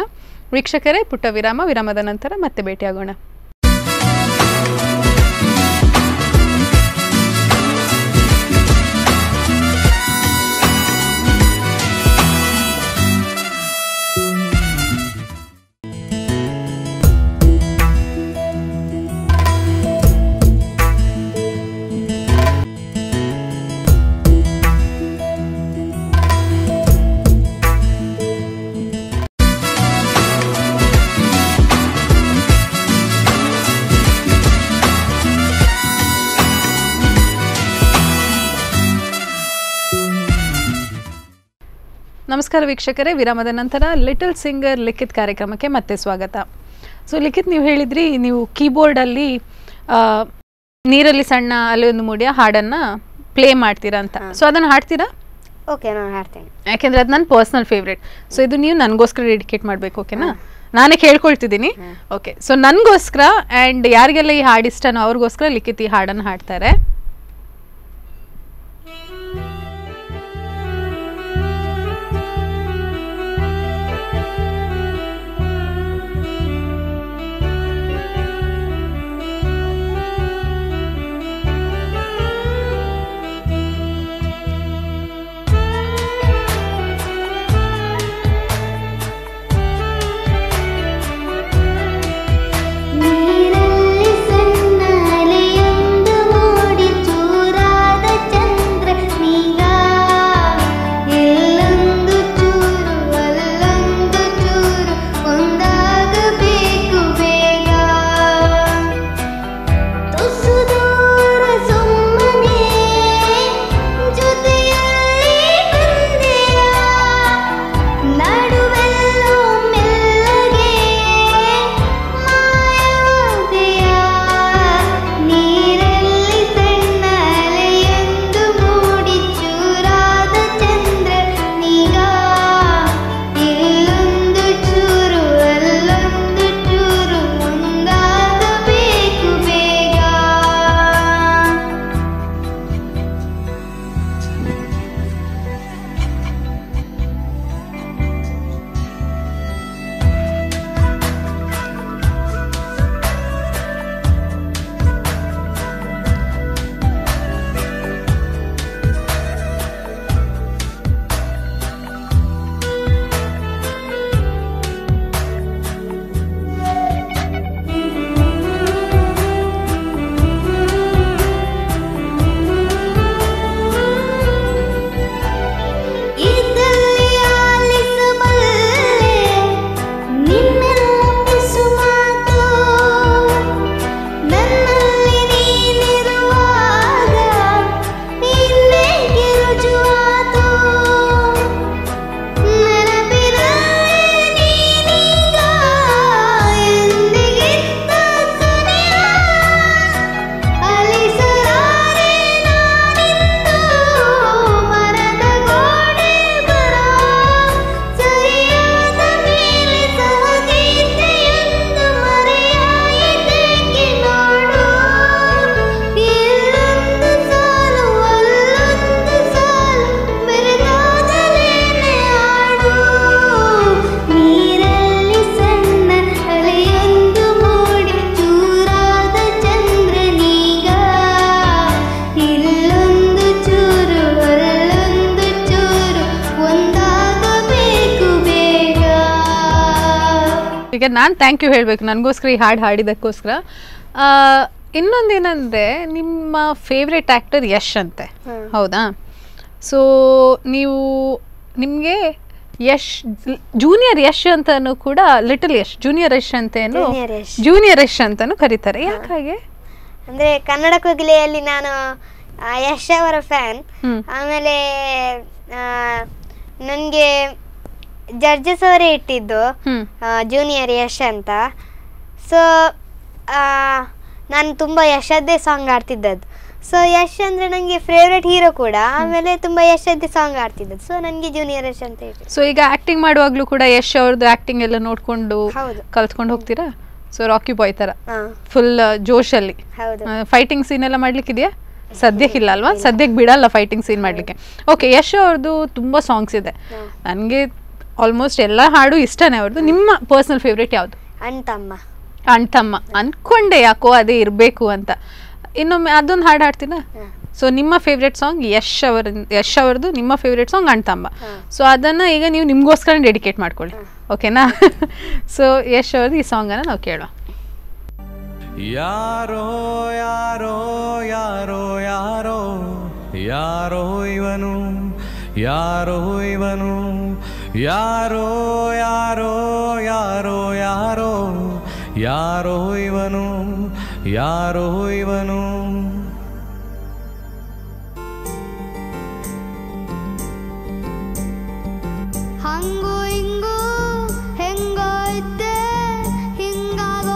ವೀಕ್ಷಕರೇ, ಪುಟ್ಟ ವಿರಾಮ. ವಿರಾಮದ ನಂತರ ಮತ್ತೆ ಭೇಟಿಯಾಗೋಣ. ನಮಸ್ಕಾರ ವೀಕ್ಷಕರೇ, ವಿರಾಮದ ನಂತರ ಲಿಟಲ್ ಸಿಂಗರ್ ಲಿಖಿತ್ ಕಾರ್ಯಕ್ರಮಕ್ಕೆ ಮತ್ತೆ ಸ್ವಾಗತ. ಸೊ ಲಿಖಿತ್, ನೀವು ಹೇಳಿದ್ರಿ ನೀವು ಕೀಬೋರ್ಡಲ್ಲಿ ನೀರಲ್ಲಿ ಸಣ್ಣ ಅಲ್ಲಿ ಒಂದು ಮುಡಿಯ ಹಾಡನ್ನು ಪ್ಲೇ ಮಾಡ್ತೀರಾ ಅಂತ. ಸೊ ಅದನ್ನು ಹಾಡ್ತೀರಾ? ಓಕೆ, ನಾನು ಹಾಡ್ತೇನೆ. ಯಾಕೆಂದರೆ ಅದು ನನ್ನ ಪರ್ಸ್ನಲ್ ಫೇವ್ರೇಟ್. ಸೊ ಇದು ನೀವು ನನಗೋಸ್ಕರ ಡೆಡಿಕೇಟ್ ಮಾಡಬೇಕು, ಓಕೆನಾ? ನಾನೇ ಕೇಳ್ಕೊಳ್ತಿದ್ದೀನಿ. ಓಕೆ, ಸೊ ನನಗೋಸ್ಕರ ಆ್ಯಂಡ್ ಯಾರಿಗೆಲ್ಲ ಈ ಹಾಡು ಇಷ್ಟನೋ ಅವ್ರಿಗೋಸ್ಕರ ಲಿಖಿತ್ ಈ ಹಾಡನ್ನು ಹಾಡ್ತಾರೆ. ಈಗ ನಾನು ಥ್ಯಾಂಕ್ ಯು ಹೇಳಬೇಕು ನನಗೋಸ್ಕರ ಈ ಹಾಡು ಹಾಡಿದ್ದಕ್ಕೋಸ್ಕರ. ಇನ್ನೊಂದೇನೆಂದರೆ ನಿಮ್ಮ ಫೇವ್ರೆಟ್ ಆ್ಯಕ್ಟರ್ ಯಶ್ ಅಂತೆ, ಹೌದಾ? ಸೊ ನೀವು ನಿಮಗೆ ಯಶ್ ಜೂನಿಯರ್ ಯಶ್ ಅಂತನೂ ಕೂಡ ಲಿಟಲ್ ಯಶ್ ಜೂನಿಯರ್ ಯಶ್ ಅಂತೇನು ಜೂನಿಯರ್ ಯಶ್ ಅಂತಲೂ ಕರೀತಾರೆ. ಯಾಕೆ ಹಾಗೆ? ಅಂದರೆ ಕನ್ನಡ ಕೋಗಿಲೆಯಲ್ಲಿ ನಾನು ಯಶ್ ಅವರ ಫ್ಯಾನ್. ಆಮೇಲೆ ನನಗೆ ಜಡ್ಜಸ್ ಅವರೇ ಇಟ್ಟಿದ್ದು ಜೂನಿಯರ್ ಯಶ್ ಅಂತ. ಸೊ ನಾನು ತುಂಬ ಯಶದ್ದೇ ಸಾಂಗ್ ಆಡ್ತಿದ್ದದ್ದು. ಸೊ ಯಶ್ ಅಂದರೆ ನನಗೆ ಫೇವ್ರೆಟ್ ಹೀರೋ ಕೂಡ. ಆಮೇಲೆ ತುಂಬ ಯಶದ್ದೇ ಸಾಂಗ್ ಆಡ್ತಿದ್ದದ್ದು. ಸೊ ನನಗೆ ಜೂನಿಯರ್ ಯಶ್ ಅಂತ ಹೇಳಿ. ಸೊ ಈಗ ಆ್ಯಕ್ಟಿಂಗ್ ಮಾಡುವಾಗಲೂ ಕೂಡ ಯಶ್ ಅವ್ರದ್ದು ಆ್ಯಕ್ಟಿಂಗ್ ಎಲ್ಲ ನೋಡಿಕೊಂಡು ಕಲ್ತ್ಕೊಂಡು ಹೋಗ್ತೀರಾ? ಸೊ ರಾಕಿ ಬಾಯ್ ಥರ ಫುಲ್ ಜೋಶಲ್ಲಿ ಫೈಟಿಂಗ್ ಸೀನ್ ಎಲ್ಲ ಮಾಡ್ಲಿಕ್ಕಿದೆಯಾ? ಸದ್ಯಕ್ಕಿಲ್ಲ ಅಲ್ವಾ? ಸದ್ಯಕ್ಕೆ ಬಿಡಲ್ಲ ಫೈಟಿಂಗ್ ಸೀನ್ ಮಾಡಲಿಕ್ಕೆ. ಓಕೆ, ಯಶ್ ಅವ್ರದ್ದು ತುಂಬ ಸಾಂಗ್ಸ್ ಇದೆ. ನನಗೆ ಆಲ್ಮೋಸ್ಟ್ ಎಲ್ಲ ಹಾಡು ಇಷ್ಟನೇ ಅವ್ರದ್ದು. ನಿಮ್ಮ ಪರ್ಸ್ನಲ್ ಫೇವ್ರೇಟ್ ಯಾವುದು? ಅಣ್ತಮ್ಮ. ಅಣ್ತಮ್ಮ ಅಂದ್ಕೊಂಡೆ, ಯಾಕೋ ಅದೇ ಇರಬೇಕು ಅಂತ. ಇನ್ನೊಮ್ಮೆ ಅದೊಂದು ಹಾಡು ಹಾಡ್ತೀನ. ಸೊ ನಿಮ್ಮ ಫೇವ್ರೆಟ್ ಸಾಂಗ್ ಯಶ್ ಅವ್ರದ್ದು, ನಿಮ್ಮ ಫೇವ್ರೆಟ್ ಸಾಂಗ್ ಅಣ್ತಮ್ಮ. ಸೊ ಅದನ್ನು ಈಗ ನೀವು ನಿಮಗೋಸ್ಕರ ಡೆಡಿಕೇಟ್ ಮಾಡ್ಕೊಳ್ಳಿ, ಓಕೆನಾ? ಸೊ ಯಶ್ ಅವ್ರದ್ದು ಈ ಸಾಂಗನ್ನು ನಾವು ಕೇಳೋ. ಯಾರೋ ಯಾರೋ ಯಾರೋ ಯಾರೋ ಯಾರೋ ಇವನು, ಯಾರೋ ಇವನು, ಯಾರೋ ಯಾರೋ ಯಾರೋ ಯಾರೋ ಯಾರೋ ಇವನು, ಯಾರೋ ಇವನು. ಹಂಗೋ ಹಿಂಗೋ ಹೆಂಗೋ ಇದ್ದೆ ಹಿಂಗಾಗ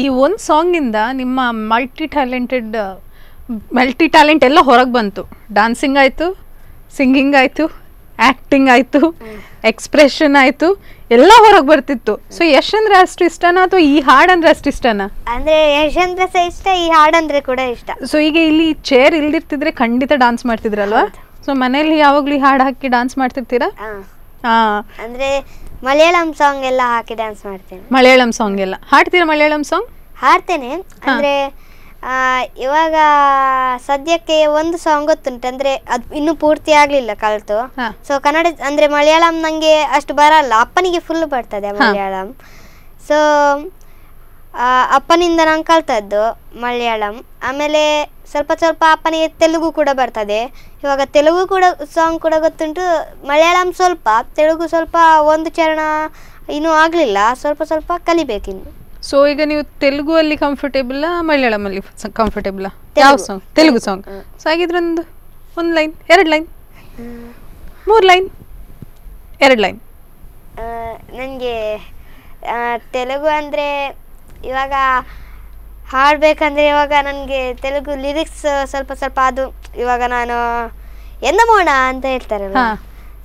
ಈ ಒಂದು ಸಾಂಗಿಂದ ನಿಮ್ಮ ಮಲ್ಟಿ ಟ್ಯಾಲೆಂಟ್ ಎಲ್ಲ ಹೊರಗೆ ಬಂತು. ಡ್ಯಾನ್ಸಿಂಗ್ ಆಯಿತು, ಸಿಂಗಿಂಗ್ ಆಯಿತು, ಆ್ಯಕ್ಟಿಂಗ್ ಆಯಿತು, ಎಕ್ಸ್ಪ್ರೆಷನ್ ಆಯಿತು, ಎಲ್ಲ ಹೊರಗೆ ಬರ್ತಿತ್ತು. ಸೊ ಯಶ್ ಅಂದ್ರೆ ಅಷ್ಟು ಇಷ್ಟನಾ ಅಥವಾ ಈ ಹಾಡಂದ್ರೆ ಅಷ್ಟು ಇಷ್ಟನಾ? ಅಂದ್ರೆ ಯಶ್ ಅಂದ್ರೆ ಸಹ ಇಷ್ಟ, ಈ ಹಾಡಂದ್ರೆ ಕೂಡ ಇಷ್ಟ. ಸೊ ಈಗ ಇಲ್ಲಿ ಚೇರ್ ಇಲ್ದಿರ್ತಿದ್ರೆ ಖಂಡಿತ ಡಾನ್ಸ್ ಮಾಡ್ತಿದ್ರಲ್ವಾ? ಸೊ ಮನೇಲಿ ಯಾವಾಗ್ಲೂ ಈ ಹಾಡು ಹಾಕಿ ಡಾನ್ಸ್ ಮಾಡ್ತಿರ್ತೀರಾ? ಅಂದ್ರೆ ಮಲಯಾಳಂ ಸಾಂಗ್ ಎಲ್ಲ ಹಾಕಿ ಡ್ಯಾನ್ಸ್ ಮಾಡ್ತೇನೆ. ಮಲಯಾಳಂ ಸಾಂಗ್ ಎಲ್ಲ ಹಾಡ್ತೀರಾ? ಮಲಯಾಳಂ ಸಾಂಗ್ ಹಾಡ್ತೇನೆ. ಅಂದ್ರೆ ಇವಾಗ ಸದ್ಯಕ್ಕೆ ಒಂದು ಸಾಂಗ್ ಗೊತ್ತುಂಟು, ಅಂದ್ರೆ ಅದು ಇನ್ನೂ ಪೂರ್ತಿ ಆಗ್ಲಿಲ್ಲ ಕಲ್ತು. ಸೊ ಕನ್ನಡ ಅಂದ್ರೆ ಮಲಯಾಳಂ ನಂಗೆ ಅಷ್ಟು ಬರಲ್ಲ, ಅಪ್ಪನಿಗೆ ಫುಲ್ ಬರ್ತದೆ ಮಲಯಾಳಂ. ಸೊ ಅಪ್ಪನಿಂದ ನಾನು ಕಲ್ತದ್ದು ಮಲಯಾಳಂ. ಆಮೇಲೆ ಸ್ವಲ್ಪ ಸ್ವಲ್ಪ ಅಪ್ಪನಿಗೆ ತೆಲುಗು ಕೂಡ ಬರ್ತದೆ. ಇವಾಗ ತೆಲುಗು ಕೂಡ ಸಾಂಗ್ ಕೂಡ ಗೊತ್ತುಂಟು, ಮಲಯಾಳಂ ಸ್ವಲ್ಪ, ತೆಲುಗು ಸ್ವಲ್ಪ ಒಂದು ಚರಣ ಇನ್ನೂ ಆಗಲಿಲ್ಲ, ಸ್ವಲ್ಪ ಸ್ವಲ್ಪ ಕಲಿಬೇಕಿನ್ನು. ಸೊ ಈಗ ನೀವು ತೆಲುಗು ಅಲ್ಲಿ ಕಂಫರ್ಟೇಬಲ್, ಮಲಯಾಳಂ ಅಲ್ಲಿ ಕಂಫರ್ಟೇಬಲ್? ಯಾವ ಸಾಂಗ್? ತೆಲುಗು ಸಾಂಗ್. ಸೊ ಹಾಗಿದ್ರೆ ಒಂದು ಲೈನ್, 2 ಲೈನ್, 3 ಲೈನ್, 2 ಲೈನ್. ನನಗೆ ತೆಲುಗು ಅಂದರೆ ಇವಾಗ ಹಾಡಬೇಕಂದ್ರೆ ಇವಾಗ ನನಗೆ ತೆಲುಗು ಲಿರಿಕ್ಸ್ ಸ್ವಲ್ಪ ಸ್ವಲ್ಪ ಅದು ಇವಾಗ ನಾನು ಎಂದಮೋಣ ಅಂತ ಹೇಳ್ತಾರಲ್ಲ,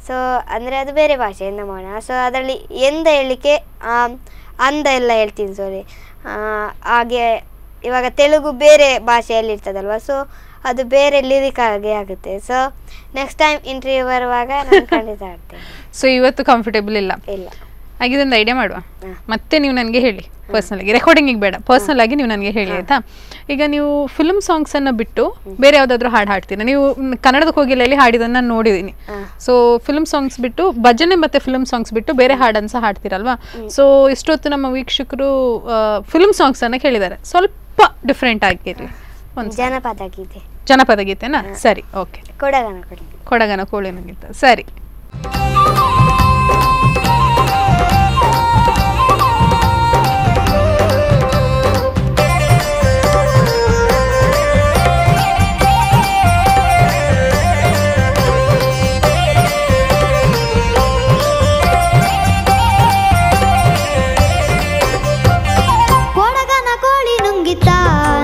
ಸೊ ಅಂದರೆ ಅದು ಬೇರೆ ಭಾಷೆ ಎಂದಮೋಣ. ಸೊ ಅದರಲ್ಲಿ ಎಂದ ಹೇಳಲಿಕ್ಕೆ ಅಂದ ಎಲ್ಲ ಹೇಳ್ತೀನಿ, ಸಾರಿ. ಹಾಗೆ ಇವಾಗ ತೆಲುಗು ಬೇರೆ ಭಾಷೆಯಲ್ಲಿ ಇರ್ತದಲ್ವ, ಸೊ ಅದು ಬೇರೆ ಲಿರಿಕ್ ಆಗಿ ಆಗುತ್ತೆ. ಸೊ ನೆಕ್ಸ್ಟ್ ಟೈಮ್ ಇಂಟರ್ವ್ಯೂ ಬರುವಾಗ ನಾನು ಖಂಡಿತ ಆಡ್ತೇನೆ. ಸೊ ಇವತ್ತು ಕಂಫರ್ಟೇಬಲ್ ಇಲ್ಲ? ಇಲ್ಲ. ಹಾಗಿದೊಂದು ಐಡಿಯಾ ಮಾಡುವ, ಮತ್ತೆ ನೀವು ನನಗೆ ಹೇಳಿ ಪರ್ಸ್ನಲ್ ಆಗಿ, ರೆಕಾರ್ಡಿಂಗಿಗೆ ಬೇಡ, ಪರ್ಸ್ನಲ್ ಆಗಿ ನೀವು ನನಗೆ ಹೇಳಿ ಆಯ್ತಾ? ಈಗ ನೀವು ಫಿಲ್ಮ್ ಸಾಂಗ್ಸನ್ನು ಬಿಟ್ಟು ಬೇರೆ ಯಾವುದಾದ್ರೂ ಹಾಡು ಹಾಡ್ತೀರಾ? ನೀವು ಕನ್ನಡದ ಕೋಗಿಲೆಯಲ್ಲಿ ಹಾಡಿದನ್ನು ನಾನು ನೋಡಿದ್ದೀನಿ. ಸೊ ಫಿಲ್ಮ್ ಸಾಂಗ್ಸ್ ಬಿಟ್ಟು, ಭಜನೆ ಮತ್ತು ಫಿಲ್ಮ್ ಸಾಂಗ್ಸ್ ಬಿಟ್ಟು ಬೇರೆ ಹಾಡನ್ನು ಸಹ ಹಾಡ್ತೀರಲ್ವಾ? ಸೊ ಇಷ್ಟೊತ್ತು ನಮ್ಮ ವೀಕ್ಷಕರು ಫಿಲ್ಮ್ ಸಾಂಗ್ಸನ್ನು ಕೇಳಿದ್ದಾರೆ, ಸ್ವಲ್ಪ ಡಿಫ್ರೆಂಟ್ ಆಗಿರಲಿ. ಒಂದು ಜನಪದ ಗೀತೆನಾ? ಸರಿ, ಓಕೆ. ಕೊಡಗನ ಕೋಳಿನ ಗೀತೆ, ಸರಿ.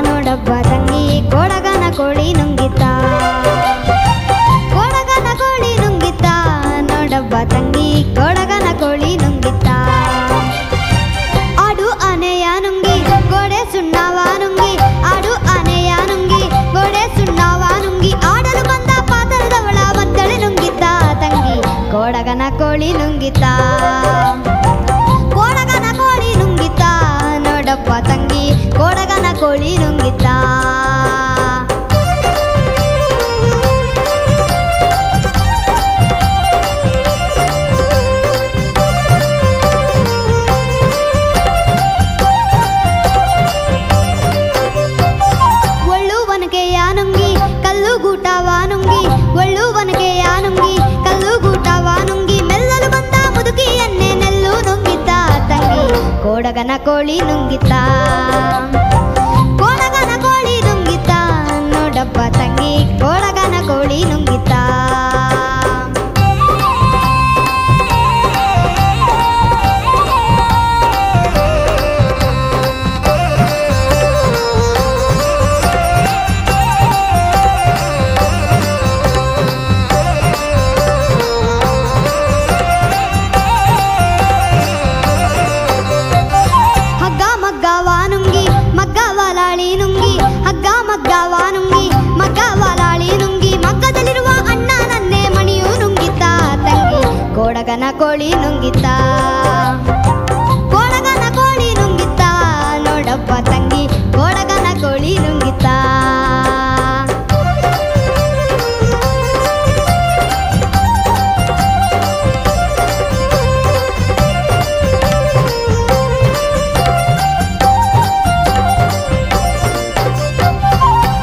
ನೋಡಬ್ಬ ತಂಗಿ ಕೊಡಗನ ಕೋಳಿ ನುಂಗಿತ, ಕೊಡಗನ ಕೋಳಿ ನುಂಗಿತ, ನೋಡಬ್ಬ ತಂಗಿ ಕೊಡಗನ ಕೋಳಿ ನುಂಗಿತ. ಆಡು ಆನೆಯ ನುಂಗಿ ಗೋಡೆ ಸುಣ್ಣವ ನುಂಗಿ, ಆಡು ಆನೆಯ ನುಂಗಿ ಗೋಡೆ ಸುಣ್ಣವ ನುಂಗಿ, ಆಡಲು ಬಂದ ಪಾತ್ರದವಳ ಮದ್ದಳೆ ನುಂಗಿತ ತಂಗಿ ಕೊಡಗನ ಕೋಳಿ ನುಂಗಿತ, ಕೊಡಗನ ಕೋಳಿ ನುಂಗಿತ, ನೋಡಬ್ಬ ತಂಗಿ ಕೊಡಗನ ಕೋಳಿ ನುಂಗಿತ. ಒಳ್ಳುವನಕೆಯ ನುಂಗಿ ಕಲ್ಲು ಗೂಟವ ನುಂಗಿ, ಒಳ್ಳುವನಕೆಯ ನುಂಗಿ ಕಲ್ಲು ಗೂಟವ ನುಂಗಿ, ಮೆಲ್ಲಲು ಬಂದ ಮುದುಕಿಯನ್ನೇ ನೆಲ್ಲು ನುಂಗಿತ ತಂಗಿ ಕೊಡಗನ ಕೋಳಿ ನುಂಗಿತ, ಕೊಡಗನ ಕೋಳಿ ನುಂಗಿತ, ನೋಡಬ್ಬ ತಂಗಿ ಕೊಡಗನ ಕೋಳಿ ನುಂಗಿತ. ಹಗ್ಗ ಮಗ್ಗವ ನುಂಗಿ ಮಗ್ಗವ ಲಾಳಿ ನುಂಗಿ, ಹಗ್ಗ ಮಗ್ಗವ ನುಂಗಿ ಮಗ್ಗವ ಲಾಳಿ ನುಂಗಿ, ಮಗ್ಗದಲ್ಲಿರುವ ಅಣ್ಣ ನನ್ನೇ ಮಣಿಯು ನುಂಗಿತ ತಂಗಿ ಕೊಡಗನ ಕೋಳಿ ನುಂಗಿತ, ಕೊಡಗನ ಕೋಳಿ ನುಂಗಿತ, ನೋಡಬ್ಬ ತಂಗಿ ಕೊಡಗನ ಕೋಳಿ ನುಂಗಿತ.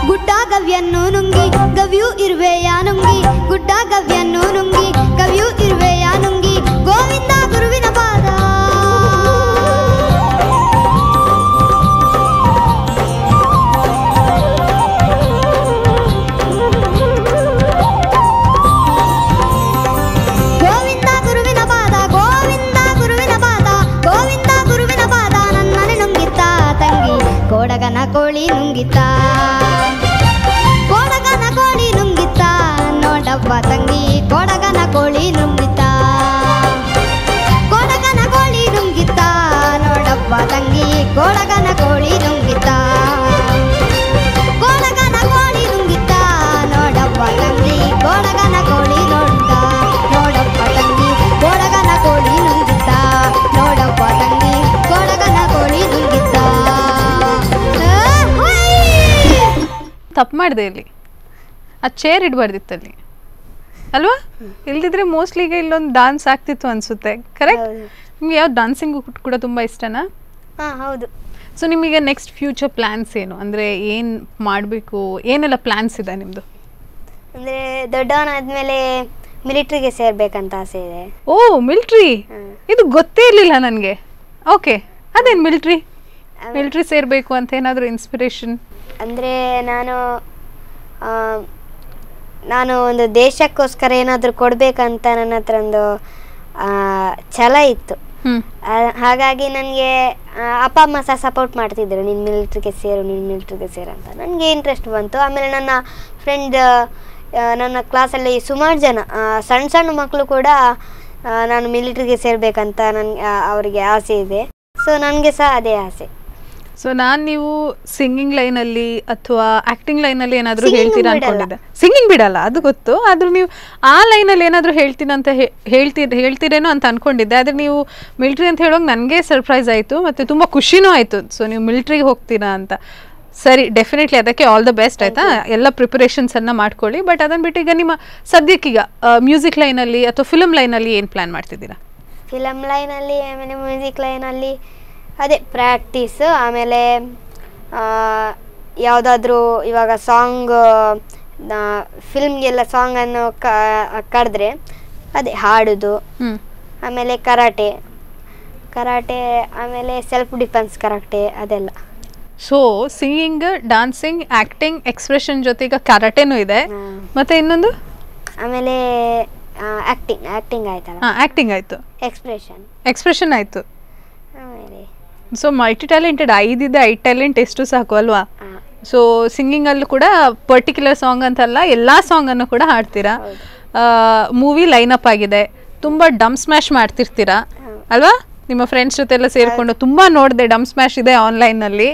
ಗುಡ್ಡ ಗವ್ಯನ್ನು ನುಂಗಿ ಗವ್ಯೂ ಇರುವೆಯ ನುಂಗಿ, ಗುಡ್ಡ ಗವ್ಯನ್ನು ನುಂಗಿ ಗವ್ಯೂ ಇರುವೆಯ ನುಂಗಿ, ಗೋವಿಂದ ಗುರುವಿನ ಪಾದ, ಗೋವಿಂದ ಗುರುವಿನ ಪಾದ, ಗೋವಿಂದ ಗುರುವಿನ ಪಾದ, ಗೋವಿಂದ ಗುರುವಿನ ಪಾದ, ನನ್ನನೆ ನುಂಗಿತ ತಂಗಿ ಕೊಡಗನ ಕೋಳಿ ನುಂಗಿತ ಕೊಡಗನ ಕೋಳಿ ನುಂಗಿತ ನೋಡವ್ವ ತಂಗಿ ಕೊಡಗನ ಕೋಳಿ ನುಂಗಿತ ಕೊಡಗನ ಕೋಳಿ ನುಂಗಿತ ನೋಡವ್ವ ತಂಗಿ ಕೊಡಗನ ಕೋಳಿ ನುಂಗಿತ ಕೊಡಗನ ಕೋಳಿ ನುಂಗಿತ ನೋಡವ್ವ ತಂಗಿ ಕೊಡಗನ ಕೋಳಿ ನುಂಗಿತ ನೋಡವ್ವ ತಂಗಿ ಕೊಡಗನ ಕೋಳಿ ನುಂಗಿತ ನೋಡವ್ವ ತಂಗಿ ಕೊಡಗನ ಕೋಳಿ ನುಂಗಿತ ತಪ್ಪು ಮಾಡಿದೆ ಇಲ್ಲಿ, ಆ ಚೇರ್ ಇಡಬಾರ್ದಿತ್ತಲ್ಲಿ ಅಲ್ವಾ? ಇಲ್ದಿದ್ರೆ ಮೋಸ್ಟ್ಲಿ ಈಗ ಇಲ್ಲೊಂದು ಡಾನ್ಸ್ ಆಗ್ತಿತ್ತು ಅನ್ಸುತ್ತೆ. ಕರೆಕ್ಟ್? ನಿಮ್ಗೆ ಯಾವ ಡಾನ್ಸಿಂಗ್ ಕೂಡ ತುಂಬ ಇಷ್ಟನಾ? ಹಾಂ ಹೌದು. ಸೊ ನಿಮಗೆ ನೆಕ್ಸ್ಟ್ ಫ್ಯೂಚರ್ ಪ್ಲ್ಯಾನ್ಸ್ ಏನು, ಅಂದರೆ ಏನು ಮಾಡಬೇಕು, ಏನೆಲ್ಲ ಪ್ಲ್ಯಾನ್ಸ್ ಇದೆ ನಿಮ್ಮದು? ಅಂದರೆ ದೊಡ್ಡವನಾದ್ಮೇಲೆ ಮಿಲಿಟ್ರಿಗೆ ಸೇರ್ಬೇಕಂತ ಆಸೆ ಇದೆ. ಓ ಮಿಲ್ಟ್ರಿ, ಇದು ಗೊತ್ತೇ ಇರಲಿಲ್ಲ ನನಗೆ. ಓಕೆ, ಅದೇನು ಮಿಲ್ಟ್ರಿ ಸೇರಬೇಕು ಅಂತ ಏನಾದರೂ ಇನ್ಸ್ಪಿರೇಷನ್? ಅಂದರೆ ನಾನು ಒಂದು ದೇಶಕ್ಕೋಸ್ಕರ ಏನಾದರೂ ಕೊಡಬೇಕಂತ ನನ್ನ ಹತ್ರ ಒಂದು ಛಲ ಇತ್ತು. ಹಾಗಾಗಿ ನನಗೆ ಅಪ್ಪ ಅಮ್ಮ ಸಹ ಸಪೋರ್ಟ್ ಮಾಡ್ತಿದ್ರು, ನೀನು ಮಿಲಿಟ್ರಿಗೆ ಸೇರು ಅಂತ. ನನಗೆ ಇಂಟ್ರೆಸ್ಟ್ ಬಂತು. ಆಮೇಲೆ ನನ್ನ ಫ್ರೆಂಡ್, ನನ್ನ ಕ್ಲಾಸಲ್ಲಿ ಸುಮಾರು ಜನ ಸಣ್ಣ ಮಕ್ಕಳು ಕೂಡ ನಾನು ಮಿಲಿಟ್ರಿಗೆ ಸೇರಬೇಕಂತ ಅವರಿಗೆ ಆಸೆ ಇದೆ. ಸೊ ನನಗೆ ಸಹ ಅದೇ ಆಸೆ. ಸೊ ನೀವು ಸಿಂಗಿಂಗ್ ಲೈನಲ್ಲಿ ಅಥವಾ ಆ್ಯಕ್ಟಿಂಗ್ ಲೈನಲ್ಲಿ ಏನಾದರೂ ಹೇಳ್ತೀರಾ ಅನ್ಕೊಂಡಿದ್ದೆ? ಸಿಂಗಿಂಗ್ ಬಿಡಲ್ಲ, ಅದು ಗೊತ್ತು. ಆದರೂ ನೀವು ಆ ಲೈನಲ್ಲಿ ಏನಾದರೂ ಹೇಳ್ತೀರೇನೋ ಅಂತ ಅಂದ್ಕೊಂಡಿದ್ದೆ. ಆದರೆ ನೀವು ಮಿಲ್ಟ್ರಿ ಅಂತ ಹೇಳೋಂಗೆ ನನಗೆ ಸರ್ಪ್ರೈಸ್ ಆಯಿತು ಮತ್ತು ತುಂಬ ಖುಷಿನೂ ಆಯಿತು. ಸೊ ನೀವು ಮಿಲ್ಟ್ರಿಗೆ ಹೋಗ್ತೀರಾ ಅಂತ. ಸರಿ, ಡೆಫಿನೆಟ್ಲಿ ಅದಕ್ಕೆ ಆಲ್ ದ ಬೆಸ್ಟ್. ಆಯಿತಾ? ಎಲ್ಲ ಪ್ರಿಪರೇಷನ್ಸನ್ನು ಮಾಡ್ಕೊಳ್ಳಿ. ಬಟ್ ಅದನ್ನು ಬಿಟ್ಟು ಈಗ ನಿಮ್ಮ ಸದ್ಯಕ್ಕೀಗ ಮ್ಯೂಸಿಕ್ ಲೈನಲ್ಲಿ ಅಥವಾ ಫಿಲಮ್ ಲೈನಲ್ಲಿ ಏನು ಪ್ಲ್ಯಾನ್ ಮಾಡ್ತಿದ್ದೀರಾ? ಫಿಲಮ್ ಲೈನಲ್ಲಿ ಆಮೇಲೆ ಮ್ಯೂಸಿಕ್ ಲೈನಲ್ಲಿ ಅದೇ ಪ್ರಾಕ್ಟೀಸು. ಆಮೇಲೆ ಯಾವುದಾದ್ರೂ ಇವಾಗ ಸಾಂಗ್ ಫಿಲ್ಮ್ಗೆಲ್ಲ ಸಾಂಗನ್ನು ಕರೆದ್ರೆ ಅದೇ ಹಾಡೋದು. ಆಮೇಲೆ ಕರಾಟೆ, ಆಮೇಲೆ ಸೆಲ್ಫ್ ಡಿಫೆನ್ಸ್ ಕರಾಟೆ ಅದೆಲ್ಲ. So singing, dancing, acting, expression ಜೊತೆಗೆ ಕರಾಟೆನೂ ಇದೆ. ಮತ್ತೆ ಇನ್ನೊಂದು ಆಮೇಲೆ ಆ್ಯಕ್ಟಿಂಗ್ ಆಯ್ತಲ್ಲ? ಆ್ಯಕ್ಟಿಂಗ್ ಆಯಿತು, ಎಕ್ಸ್ಪ್ರೆಷನ್ ಆಯಿತು. ಆಮೇಲೆ ಸೊ ಮಲ್ಟಿ ಟ್ಯಾಲೆಂಟೆಡ್, 5 ಟ್ಯಾಲೆಂಟ್ ಎಷ್ಟು ಸಾಕು ಅಲ್ವಾ? ಸೊ ಸಿಂಗಿಂಗಲ್ಲೂ ಕೂಡ ಪರ್ಟಿಕ್ಯುಲರ್ ಸಾಂಗ್ ಅಂತಲ್ಲ, ಎಲ್ಲ ಸಾಂಗನ್ನು ಕೂಡ ಹಾಡ್ತೀರಾ. ಮೂವಿ ಲೈನಪ್ ಆಗಿದೆ, ತುಂಬ ಡಮ್ ಸ್ಮ್ಯಾಶ್ ಮಾಡ್ತಿರ್ತೀರಾ ಅಲ್ವಾ? ನಿಮ್ಮ ಫ್ರೆಂಡ್ಸ್ ಜೊತೆ ಎಲ್ಲ ಸೇರಿಕೊಂಡು ತುಂಬ ನೋಡಿದೆ, ಡಮ್ ಸ್ಮ್ಯಾಶ್ ಇದೆ ಆನ್ಲೈನಲ್ಲಿ.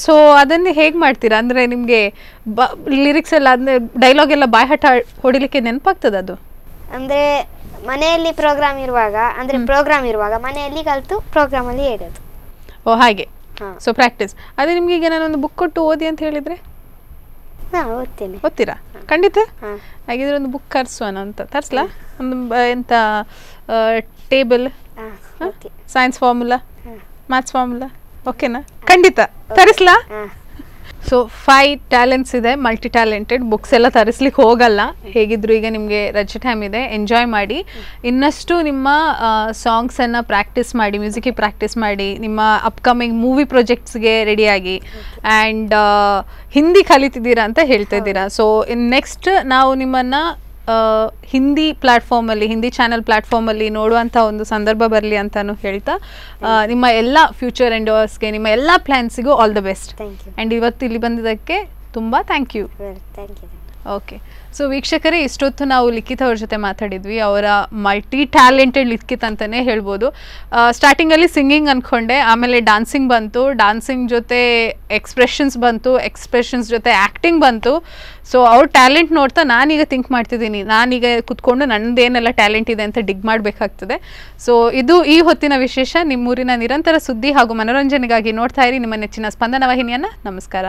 ಸೊ ಅದನ್ನೇ ಹೇಗೆ ಮಾಡ್ತೀರಾ? ಅಂದರೆ ನಿಮಗೆ ಲಿರಿಕ್ಸ್ ಎಲ್ಲ, ಅಂದರೆ ಡೈಲಾಗ್ ಎಲ್ಲ ಬಾಯ್ಹಠ ಹೊಡಿಲಿಕ್ಕೆ ನೆನಪಾಗ್ತದೆ ಅದು? ಅಂದರೆ ಮನೆಯಲ್ಲಿ ಪ್ರೋಗ್ರಾಮ್ ಇರುವಾಗ ಮನೆಯಲ್ಲಿ ಕಲಿತು ಪ್ರೋಗ್ರಾಮಲ್ಲಿ ಹೇಳೋದು. ಓ ಹಾಗೆ. So practice. ಅದೇ ನಿಮ್ಗೆ ಈಗ ನಾನೊಂದು ಬುಕ್ ಕೊಟ್ಟು ಓದಿ ಅಂತ ಹೇಳಿದರೆ? ಓದ್ತೀನಿ. ಓದ್ತೀರಾ? ಖಂಡಿತ. ಹಾಗಿದ್ರೆ ಒಂದು ಬುಕ್ ತರಿಸುವನ ಅಂತ. ತರಿಸ್ಲಾ? ಒಂದು ಎಂಥ table, science formula, maths formula, ಓಕೆನಾ? ಖಂಡಿತ ತರಿಸ್ಲಾ? ಸೊ 5 ಟ್ಯಾಲೆಂಟ್ಸ್ ಇದೆ, ಮಲ್ಟಿ ಟ್ಯಾಲೆಂಟೆಡ್. ಬುಕ್ಸ್ ಎಲ್ಲ ತರಿಸ್ಲಿಕ್ಕೆ ಹೋಗಲ್ಲ. ಹೇಗಿದ್ರು ಈಗ ನಿಮಗೆ ರಜೆ ಟೈಮ್ ಇದೆ, ಎಂಜಾಯ್ ಮಾಡಿ. ಇನ್ನಷ್ಟು ನಿಮ್ಮ ಸಾಂಗ್ಸನ್ನು ಪ್ರಾಕ್ಟೀಸ್ ಮಾಡಿ, ಮ್ಯೂಸಿಕ್ಗೆ ಪ್ರಾಕ್ಟೀಸ್ ಮಾಡಿ, ನಿಮ್ಮ ಅಪ್ಕಮಿಂಗ್ ಮೂವಿ ಪ್ರಾಜೆಕ್ಟ್ಸ್ಗೆ ರೆಡಿಯಾಗಿ. ಆ್ಯಂಡ್ ಹಿಂದಿ ಕಲಿತಿದ್ದೀರಾ ಅಂತ ಹೇಳ್ತಾ ಇದ್ದೀರಾ. ಸೊ ನೆಕ್ಸ್ಟ್ ನಾವು ನಿಮ್ಮನ್ನು ಹಿಂದಿ ಪ್ಲ್ಯಾಟ್ಫಾರ್ಮಲ್ಲಿ, ಹಿಂದಿ ಚಾನಲ್ ಪ್ಲ್ಯಾಟ್ಫಾರ್ಮಲ್ಲಿ ನೋಡುವಂಥ ಒಂದು ಸಂದರ್ಭ ಬರಲಿ ಅಂತಲೂ ಹೇಳ್ತಾ, ನಿಮ್ಮ ಎಲ್ಲ ಫ್ಯೂಚರ್ ಎಂಡೋರ್ಸ್ಗೆ, ನಿಮ್ಮ ಎಲ್ಲ ಪ್ಲ್ಯಾನ್ಸಿಗೂ ಆಲ್ ದ ಬೆಸ್ಟ್. ಆ್ಯಂಡ್ ಇವತ್ತು ಇಲ್ಲಿ ಬಂದಿದ್ದಕ್ಕೆ ತುಂಬ ಥ್ಯಾಂಕ್ ಯು. ಓಕೆ. ಸೊ ವೀಕ್ಷಕರೇ, ಇಷ್ಟೊತ್ತು ನಾವು ಲಿಖಿತ್ ಅವ್ರ ಜೊತೆ ಮಾತಾಡಿದ್ವಿ. ಅವರ ಮಲ್ಟಿ ಟ್ಯಾಲೆಂಟೆಡ್ ಲಿಖಿತ್ ಅಂತಲೇ ಹೇಳ್ಬೋದು. ಸ್ಟಾರ್ಟಿಂಗಲ್ಲಿ ಸಿಂಗಿಂಗ್ ಅಂದ್ಕೊಂಡೆ, ಆಮೇಲೆ ಡಾನ್ಸಿಂಗ್ ಬಂತು, ಡಾನ್ಸಿಂಗ್ ಜೊತೆ ಎಕ್ಸ್ಪ್ರೆಷನ್ಸ್ ಬಂತು, ಎಕ್ಸ್ಪ್ರೆಷನ್ಸ್ ಜೊತೆ ಆ್ಯಕ್ಟಿಂಗ್ ಬಂತು. ಸೊ ಅವ್ರ ಟ್ಯಾಲೆಂಟ್ ನೋಡ್ತಾ ನಾನೀಗ ಥಿಂಕ್ ಮಾಡ್ತಿದ್ದೀನಿ, ನಾನೀಗ ಕುತ್ಕೊಂಡು ನನ್ನದೇನೆಲ್ಲ ಟ್ಯಾಲೆಂಟ್ ಇದೆ ಅಂತ ಡಿಗ್ ಮಾಡಬೇಕಾಗ್ತದೆ. ಸೊ ಇದು ಈ ಹೊತ್ತಿನ ವಿಶೇಷ. ನಿಮ್ಮೂರಿನ ನಿರಂತರ ಸುದ್ದಿ ಹಾಗೂ ಮನೋರಂಜನೆಗಾಗಿ ನೋಡ್ತಾ ಇರಿ ನಿಮ್ಮ ನೆಚ್ಚಿನ ಸ್ಪಂದನ ವಾಹಿನಿಯನ್ನು. ನಮಸ್ಕಾರ.